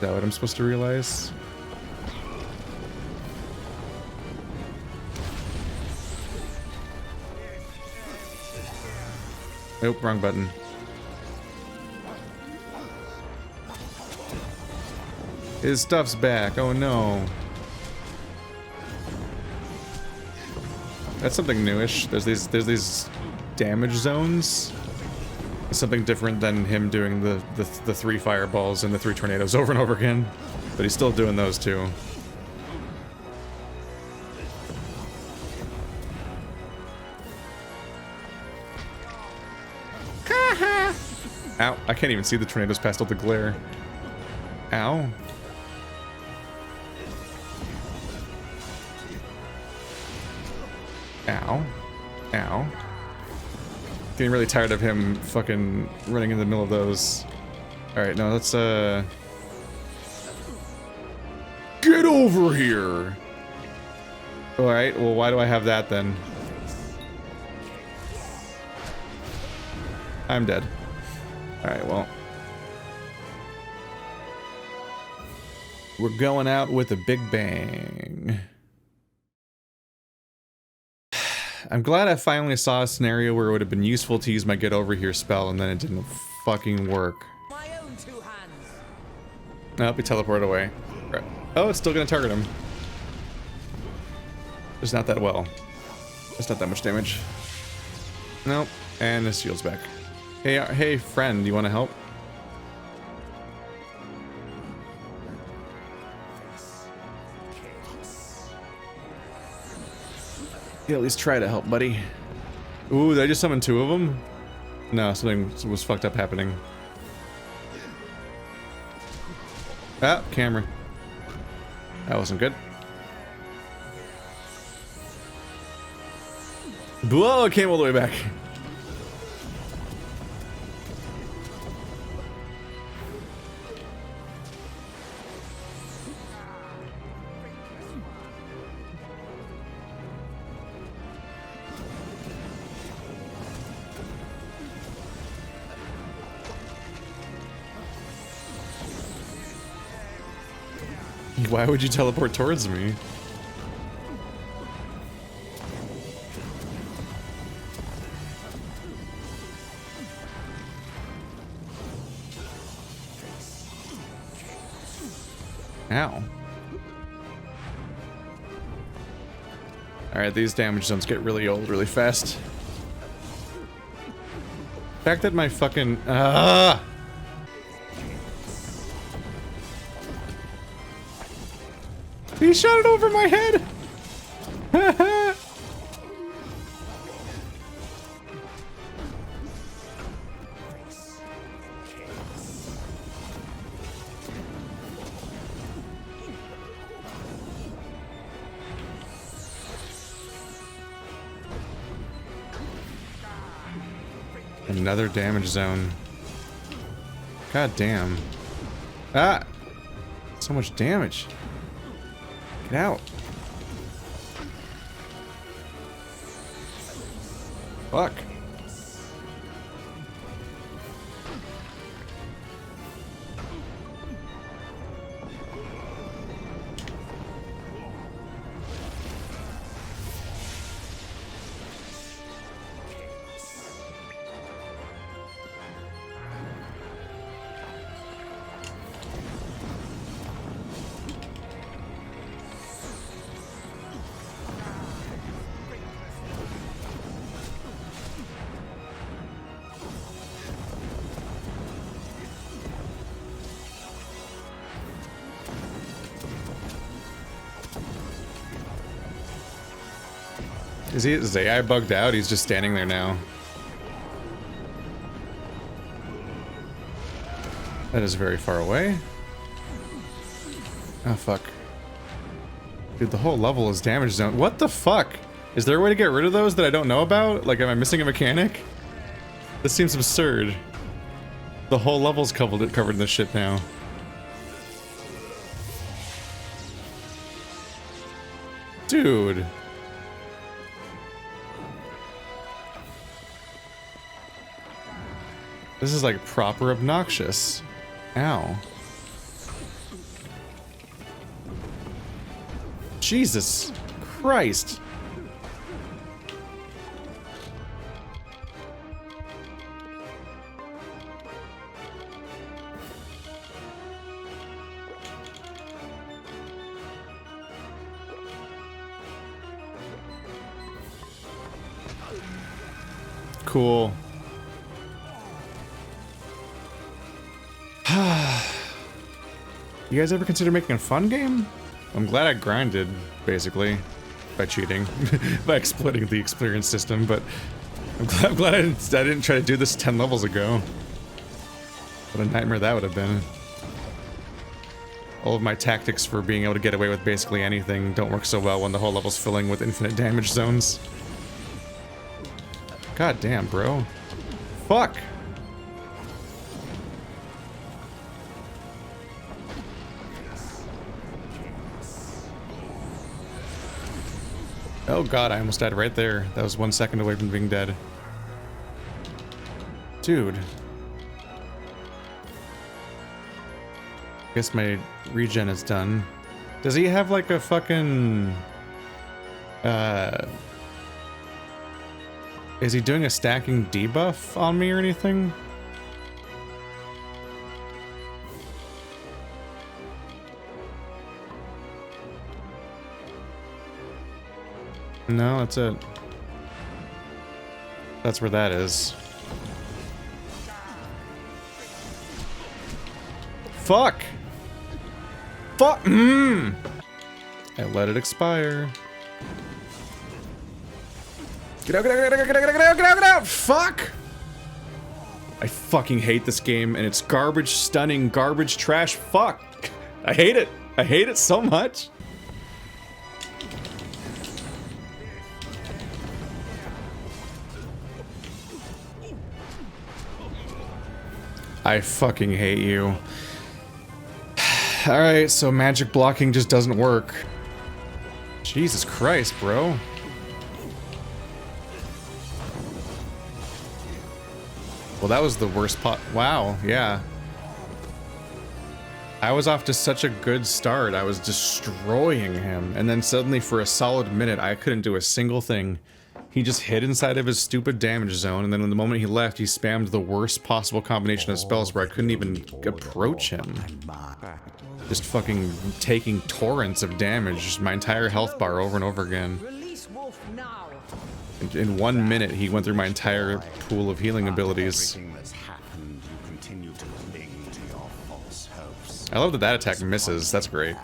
that what I'm supposed to realize? Nope, wrong button. His stuff's back. Oh no. That's something newish. There's these damage zones. It's something different than him doing the 3 fireballs and the 3 tornadoes over and over again. But he's still doing those too. Ow, I can't even see the tornadoes past all the glare. Ow. Ow. Ow. Getting really tired of him fucking running in the middle of those. Alright, no, let's, get over here! Alright, well, why do I have that then? I'm dead. Alright, well. We're going out with a big bang. I'm glad I finally saw a scenario where it would have been useful to use my get over here spell and then it didn't fucking work. My own 2 hands. Nope, he teleported away. Oh, it's still gonna target him. It's not that well. It's not that much damage. Nope, and his shield's back. Hey, friend, you want to help? Yeah, at least try to help, buddy. Ooh, did I just summon 2 of them? No, something was fucked up happening. Ah, camera. That wasn't good. Whoa, it came all the way back. Why would you teleport towards me? Ow. Alright, these damage zones get really old really fast. The fact that my fucking... He shot it over my head! Another damage zone. God damn. Ah! So much damage. Get out. Fuck. Is his AI bugged out? He's just standing there now. That is very far away. Oh, fuck. Dude, the whole level is damage zone. What the fuck? Is there a way to get rid of those that I don't know about? Like, am I missing a mechanic? This seems absurd. The whole level's covered in this shit now. Dude. This is like proper obnoxious. Ow. Jesus Christ. Cool. You guys ever consider making a fun game? I'm glad I grinded, basically, by cheating, by exploiting the experience system, but I'm glad I didn't try to do this 10 levels ago. What a nightmare that would have been. All of my tactics for being able to get away with basically anything don't work so well when the whole level's filling with infinite damage zones. God damn, bro. Fuck! Oh god, I almost died right there. That was 1 second away from being dead. Dude. Guess my regen is done. Does he have like a fucking... Is he doing a stacking debuff on me or anything? No, that's it. That's where that is. Fuck! Fuck! I let it expire. Get out, get out, get out, get out, get out, get out, get out, get out! Fuck! I fucking hate this game, and it's garbage, stunning, garbage, trash. Fuck! I hate it. I hate it so much. I fucking hate you. Alright, so magic blocking just doesn't work. Jesus Christ, bro. Well, that was the worst pot. Wow, yeah. I was off to such a good start. I was destroying him. And then suddenly for a solid minute, I couldn't do a single thing. He just hid inside of his stupid damage zone, and then in the moment he left, he spammed the worst possible combination of spells where I couldn't even approach him. Just fucking taking torrents of damage, just my entire health bar over and over again. Release Wolf now. In 1 minute, he went through my entire pool of healing abilities. I love that that attack misses, that's great.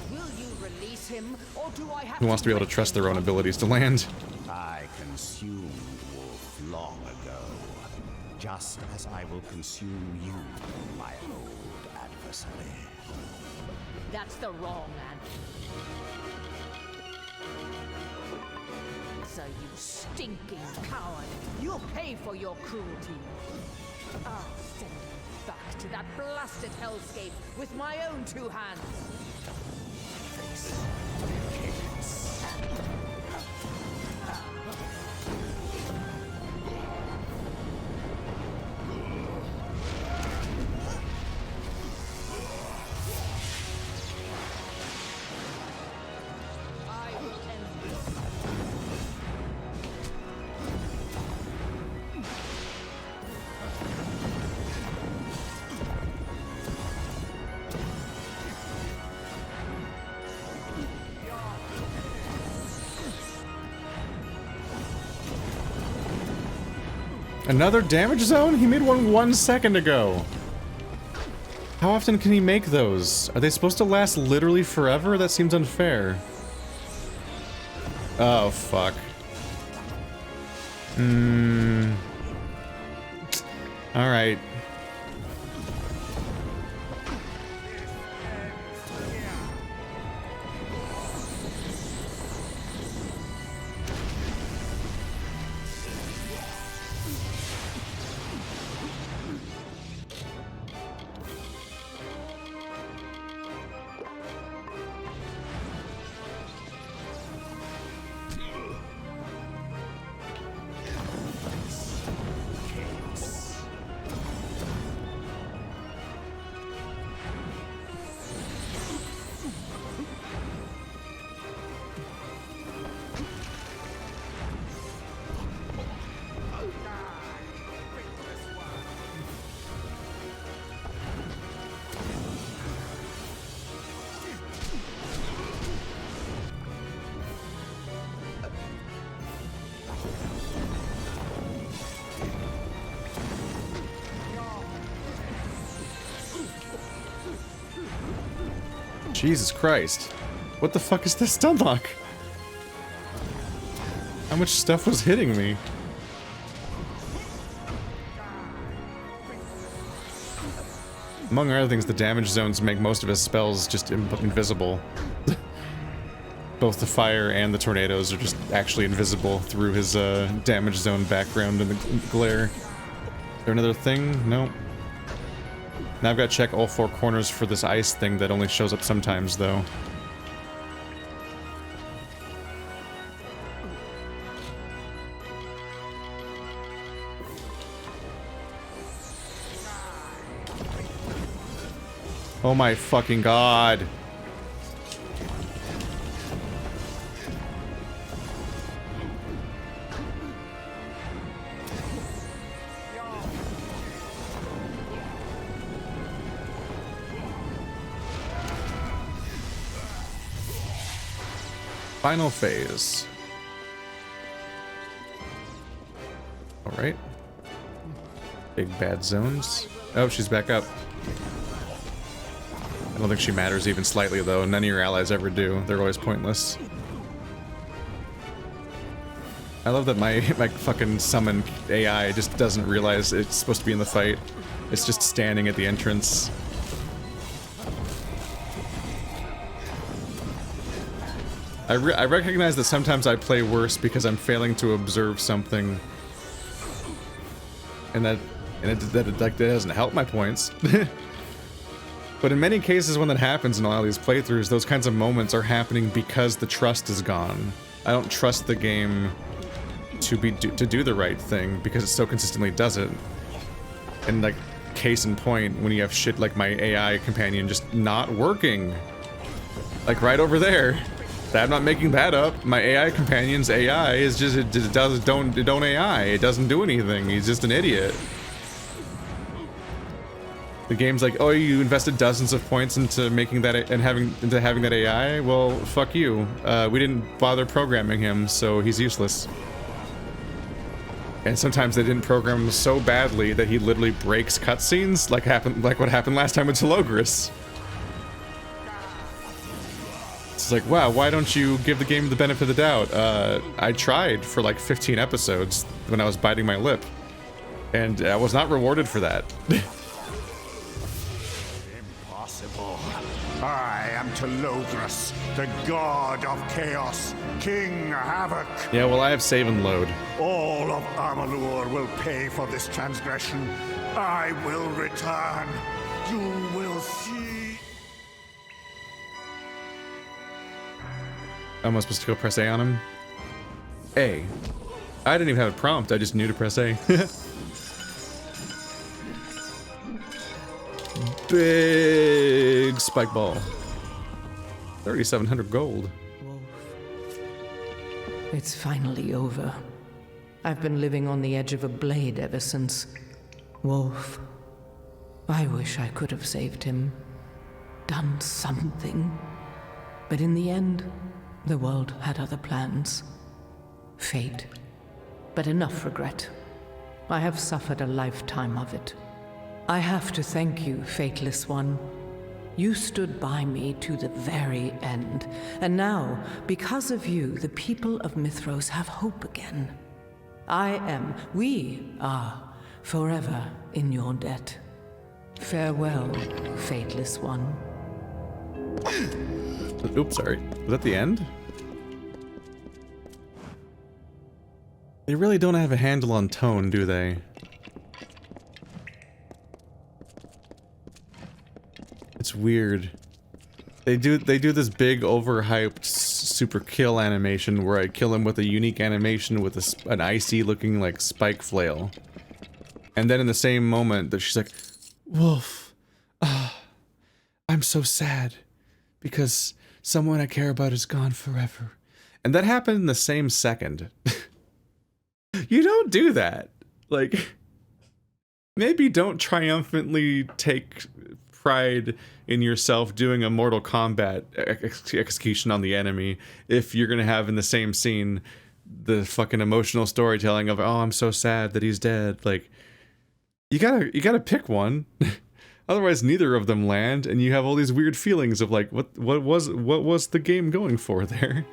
Will you release him, or do I have Who wants to be able to trust their own abilities to land? I consumed Wolf long ago, just as I will consume you, my old adversary. That's the wrong answer. So you stinking coward! You'll pay for your cruelty. I'll send you back to that blasted hellscape with my own 2 hands. I will end this. Another damage zone? He made one 1 second ago. How often can he make those? Are they supposed to last literally forever? That seems unfair. Oh, fuck. Alright. Jesus Christ. What the fuck is this stun lock? How much stuff was hitting me? Among other things, the damage zones make most of his spells just invisible. Both the fire and the tornadoes are just actually invisible through his damage zone background in the glare. Is there another thing? No. Now I've got to check all four corners for this ice thing that only shows up sometimes, though. Oh my fucking god. Final phase. Alright. Big bad zones. Oh, she's back up. I don't think she matters even slightly, though. None of your allies ever do. They're always pointless. I love that my fucking summon AI just doesn't realize it's supposed to be in the fight. It's just standing at the entrance. I recognize that sometimes I play worse because I'm failing to observe something. And that doesn't help my points. But in many cases when that happens in a lot of these playthroughs, those kinds of moments are happening because the trust is gone. I don't trust the game to do the right thing because it so consistently does it. And like, case in point, when you have shit like my AI companion just not working. Like right over there. I'm not making that up. My AI companion's AI is just, it don't AI. It doesn't do anything. He's just an idiot. The game's like, oh, you invested dozens of points into making that and having that AI? Well, fuck you. We didn't bother programming him, so he's useless. And sometimes they didn't program him so badly that he literally breaks cutscenes, like what happened last time with Telogrus. It's like, wow, why don't you give the game the benefit of the doubt? I tried for like 15 episodes when I was biting my lip, and I was not rewarded for that. Impossible. I am Telogrus, the god of chaos, King Havoc. Yeah, well, I have save and load. All of Amalur will pay for this transgression. I will return. You will see. Am I supposed to go press A on him? A. I didn't even have a prompt, I just knew to press A. Big spike ball. 3,700 gold. Wolf. It's finally over. I've been living on the edge of a blade ever since. Wolf. I wish I could have saved him. Done something. But in the end, the world had other plans. Fate. But enough regret. I have suffered a lifetime of it. I have to thank you, Fateless One. You stood by me to the very end. And now, because of you, the people of Mithros have hope again. We are forever in your debt. Farewell, Fateless One. Oops, sorry. Was that the end? They really don't have a handle on tone, do they? It's weird. They do this big overhyped super kill animation where I kill him with a unique animation with an icy looking like spike flail. And then in the same moment that she's like, Wolf, I'm so sad because someone I care about is gone forever. And that happened in the same second. You don't do that. Like, maybe don't triumphantly take pride in yourself doing a Mortal Kombat execution on the enemy if you're gonna have in the same scene the fucking emotional storytelling of, oh, I'm so sad that he's dead. Like, you gotta pick one. Otherwise, neither of them land, and you have all these weird feelings of like, what was the game going for there?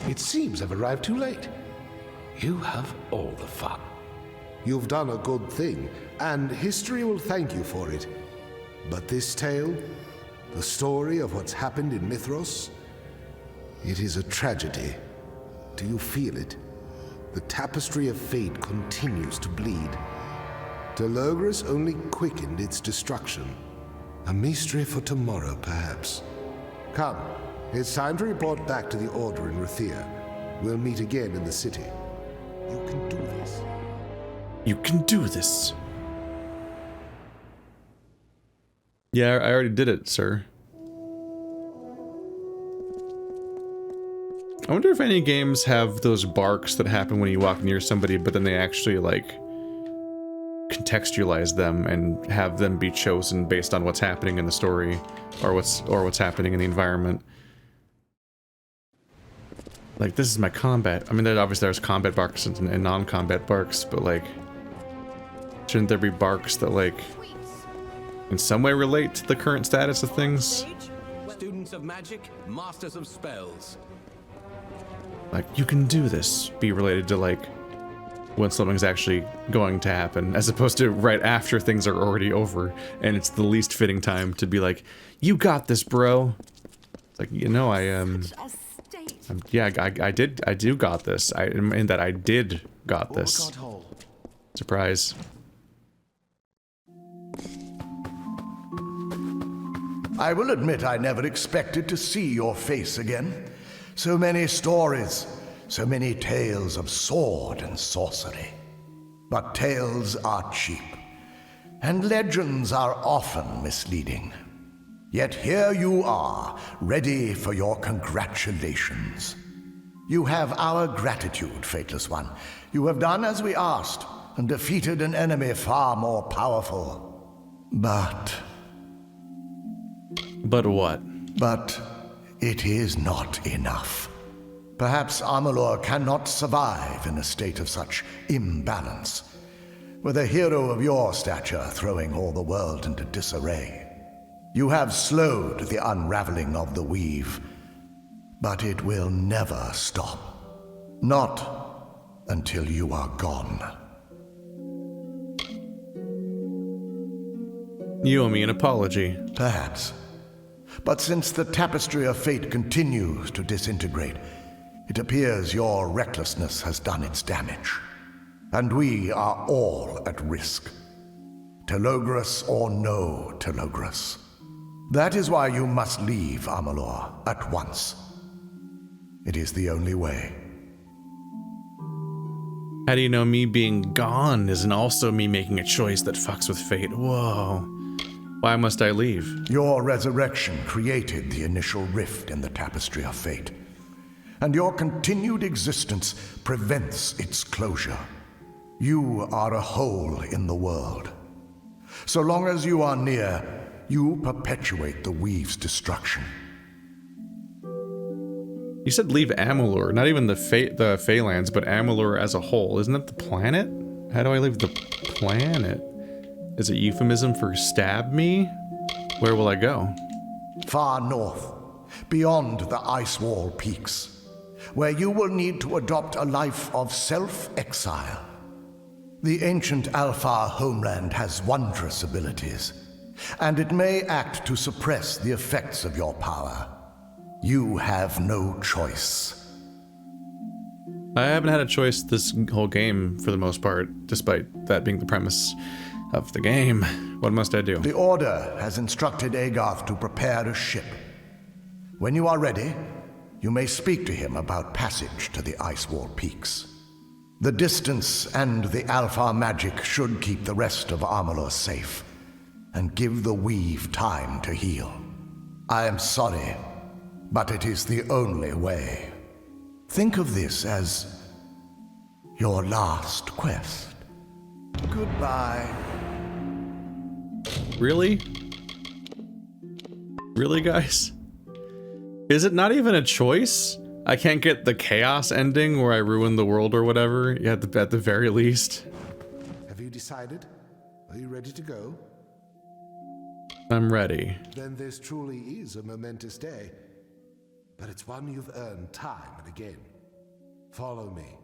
It seems I've arrived too late. You have all the fun. You've done a good thing, and history will thank you for it. But this tale, the story of what's happened in Mithros, it is a tragedy. Do you feel it? The tapestry of fate continues to bleed. Telogrus only quickened its destruction. A mystery for tomorrow, perhaps. Come, it's time to report back to the Order in Ruthia. We'll meet again in the city. You can do this. You can do this. Yeah, I already did it, sir. I wonder if any games have those barks that happen when you walk near somebody, but then they actually, like, contextualize them and have them be chosen based on what's happening in the story or what's happening in the environment. Like, this is my combat. I mean, obviously there's combat barks and non-combat barks, but like, shouldn't there be barks that like in some way relate to the current status of things? Students of magic, masters of spells. Like, you can do this, be related to like when something's actually going to happen, as opposed to right after things are already over and it's the least fitting time to be like, you got this, bro. It's like, you know, yeah, I do got this. I did got this. Surprise. I will admit I never expected to see your face again. So many stories, so many tales of sword and sorcery. But tales are cheap, and legends are often misleading. Yet here you are, ready for your congratulations. You have our gratitude, Fateless One. You have done as we asked, and defeated an enemy far more powerful. But what? But it is not enough. Perhaps Amalur cannot survive in a state of such imbalance, with a hero of your stature throwing all the world into disarray. You have slowed the unraveling of the weave, but it will never stop. Not until you are gone. You owe me an apology. Perhaps. But since the tapestry of fate continues to disintegrate, it appears your recklessness has done its damage. And we are all at risk. Telogrus or no Telogrus. That is why you must leave Amalur at once. It is the only way. How do you know me being gone isn't also me making a choice that fucks with fate? Whoa. Why must I leave? Your resurrection created the initial rift in the tapestry of fate, and your continued existence prevents its closure. You are a hole in the world. So long as you are near, you perpetuate the weave's destruction. You said leave Amalur, not even the Faelands, but Amalur as a whole. Isn't that the planet? How do I leave the planet? Is it euphemism for stab me? Where will I go? Far north, beyond the ice wall peaks, where you will need to adopt a life of self-exile. The ancient Alpha homeland has wondrous abilities, and it may act to suppress the effects of your power. You have no choice. I haven't had a choice this whole game, for the most part, despite that being the premise of the game. What must I do? The Order has instructed Agarth to prepare a ship. When you are ready, you may speak to him about passage to the ice wall peaks. The distance and the Alpha magic should keep the rest of Amalur safe, and give the weave time to heal. I am sorry, but it is the only way. Think of this as your last quest. Goodbye. Really? Really, guys? Is it not even a choice? I can't get the chaos ending where I ruin the world or whatever, at the very least. Have you decided? Are you ready to go? I'm ready. Then this truly is a momentous day. But it's one you've earned time and again. Follow me.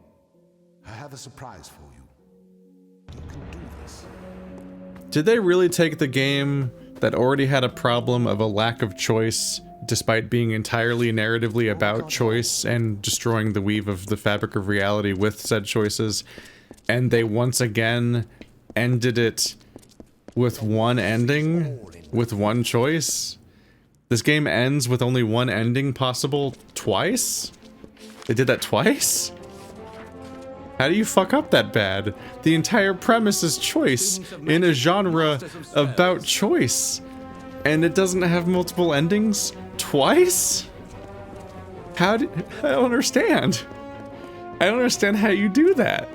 I have a surprise for you. You can do this. Did they really take the game that already had a problem of a lack of choice, despite being entirely narratively about choice and destroying the weave of the fabric of reality with said choices, and they once again ended it with one ending, with one choice? This game ends with only one ending possible twice? They did that twice? How do you fuck up that bad? The entire premise is choice in a genre about choice. And it doesn't have multiple endings twice? I don't understand. I don't understand how you do that.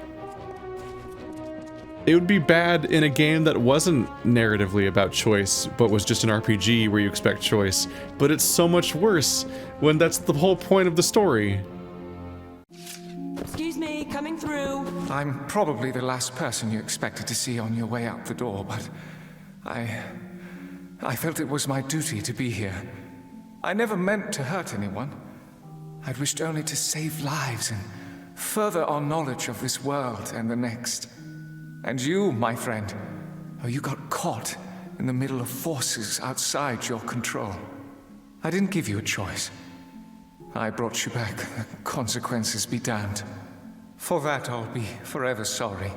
It would be bad in a game that wasn't narratively about choice, but was just an RPG where you expect choice. But it's so much worse when that's the whole point of the story. Excuse me, coming through. I'm probably the last person you expected to see on your way out the door, but I felt it was my duty to be here. I never meant to hurt anyone. I'd wished only to save lives and further our knowledge of this world and the next. And you, my friend, you got caught in the middle of forces outside your control. I didn't give you a choice. I brought you back. The consequences be damned. For that, I'll be forever sorry.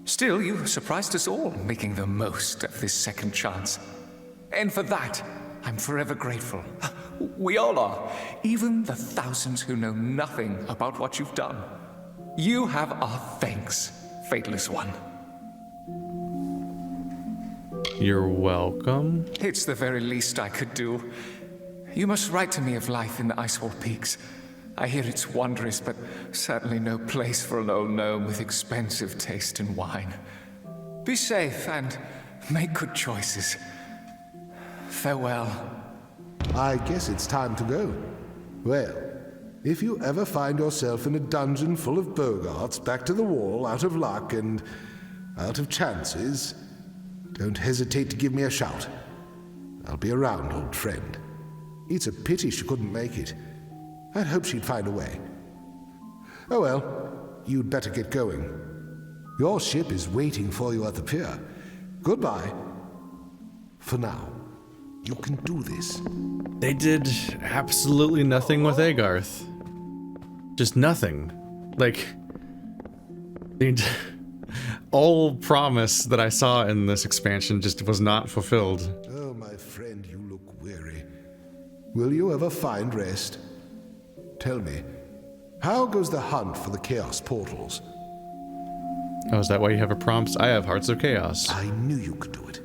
Still, you surprised us all, making the most of this second chance. And for that, I'm forever grateful. We all are, even the thousands who know nothing about what you've done. You have our thanks, Fateless One. You're welcome. It's the very least I could do. You must write to me of life in the Icewall Peaks. I hear it's wondrous, but certainly no place for an old gnome with expensive taste in wine. Be safe and make good choices. Farewell. I guess it's time to go. Well, if you ever find yourself in a dungeon full of bogarts, back to the wall, out of luck and out of chances, don't hesitate to give me a shout. I'll be around, old friend. It's a pity she couldn't make it. I'd hoped she'd find a way. Oh well, you'd better get going. Your ship is waiting for you at the pier. Goodbye. For now. You can do this. They did absolutely nothing with Agarth. Just nothing. Like, all promise that I saw in this expansion just was not fulfilled. Oh, my friend, you look weary. Will you ever find rest? Tell me, how goes the hunt for the Chaos Portals? Oh, is that why you have a prompt? I have Hearts of Chaos. I knew you could do it.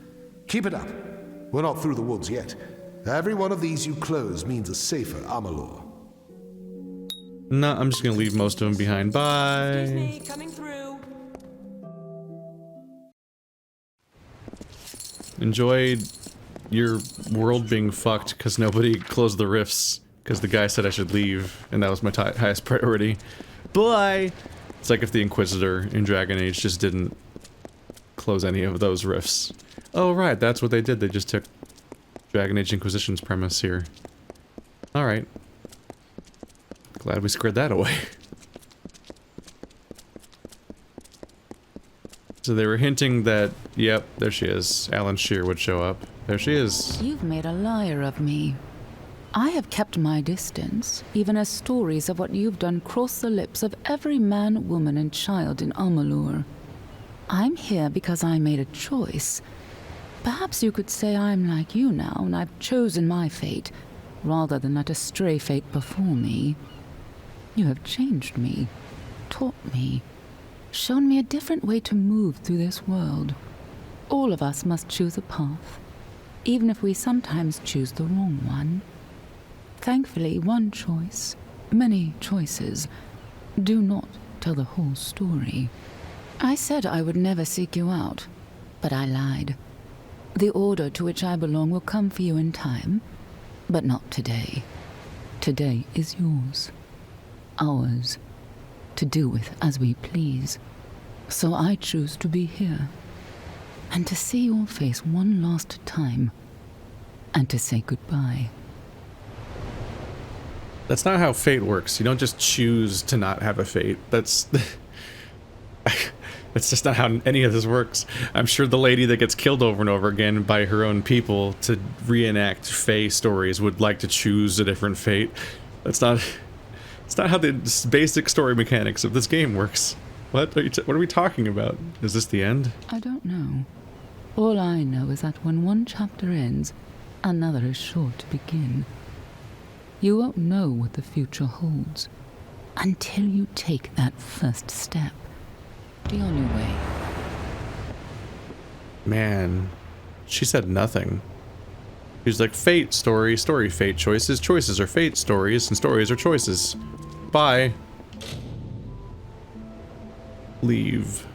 Keep it up. We're not through the woods yet. Every one of these you close means a safer Amalur. No, I'm just gonna leave most of them behind. Bye. Excuse me, coming through. Enjoy your world being fucked because nobody closed the rifts because the guy said I should leave, and that was my highest priority. Bye! It's like if the Inquisitor in Dragon Age just didn't close any of those rifts. Oh right, that's what they did. They just took Dragon Age Inquisition's premise here. Alright. Glad we squared that away. So they were hinting that, yep, there she is. Alan Shear would show up. There she is. You've made a liar of me. I have kept my distance, even as stories of what you've done cross the lips of every man, woman, and child in Amalur. I'm here because I made a choice. Perhaps you could say I'm like you now, and I've chosen my fate, rather than let a stray fate before me. You have changed me, taught me, shown me a different way to move through this world. All of us must choose a path, even if we sometimes choose the wrong one. Thankfully, one choice, many choices, do not tell the whole story. I said I would never seek you out, but I lied. The order to which I belong will come for you in time, but not today. Today is yours, ours, to do with as we please. So I choose to be here, and to see your face one last time and to say goodbye. That's not how fate works. You don't just choose to not have a fate. That's that's just not how any of this works. I'm sure the lady that gets killed over and over again by her own people to reenact Fae stories would like to choose a different fate. It's not how the basic story mechanics of this game works. What are we talking about? Is this the end? I don't know. All I know is that when one chapter ends, another is sure to begin. You won't know what the future holds until you take that first step. Be on your way. Man, she said nothing. She was like, fate, story, story, fate, choices, choices are fate, stories, and stories are choices. Bye. Leave.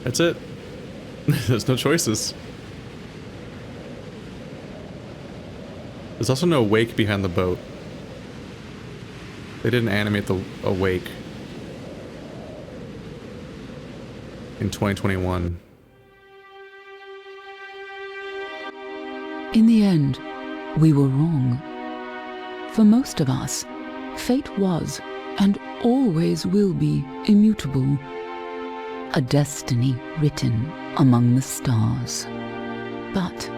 That's it. There's no choices. There's also no wake behind the boat. They didn't animate a wake in 2021. In the end, we were wrong. For most of us, fate was, and always will be, immutable. A destiny written among the stars. But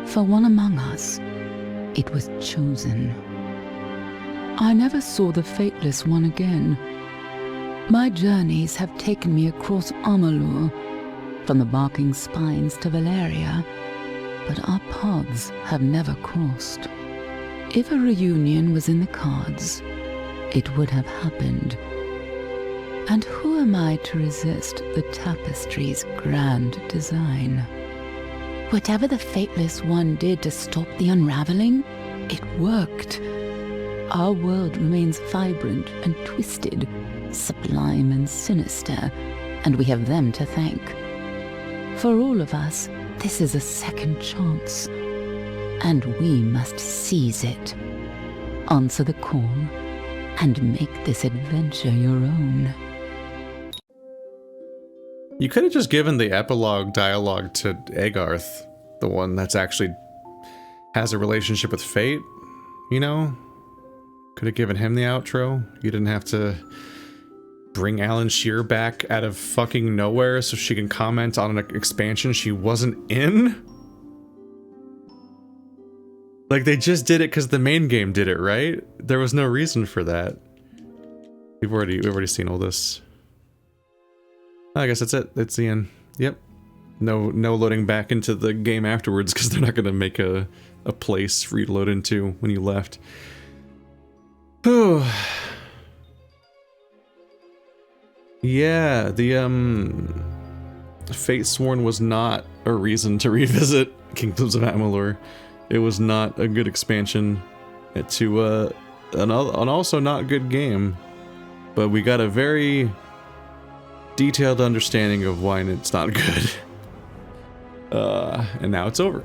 for one among us, it was chosen. I never saw the Fateless One again. My journeys have taken me across Amalur, from the Barking Spines to Valeria, but our paths have never crossed. If a reunion was in the cards, it would have happened. And who am I to resist the tapestry's grand design? Whatever the Fateless One did to stop the unraveling, it worked. Our world remains vibrant and twisted, sublime and sinister, and we have them to thank. For all of us, this is a second chance, and we must seize it. Answer the call, and make this adventure your own. You could have just given the epilogue dialogue to Agarth, the one that's actually has a relationship with fate, you know? Could have given him the outro. You didn't have to bring Alan Shear back out of fucking nowhere so she can comment on an expansion she wasn't in? Like, they just did it because the main game did it, right? There was no reason for that. We've already seen all this. I guess that's it. That's the end. Yep. No loading back into the game afterwards because they're not going to make a place for you to load into when you left. Yeah, the Fatesworn was not a reason to revisit Kingdoms of Amalur. It was not a good expansion to an also not good game, but we got a very detailed understanding of why it's not good. And now it's over.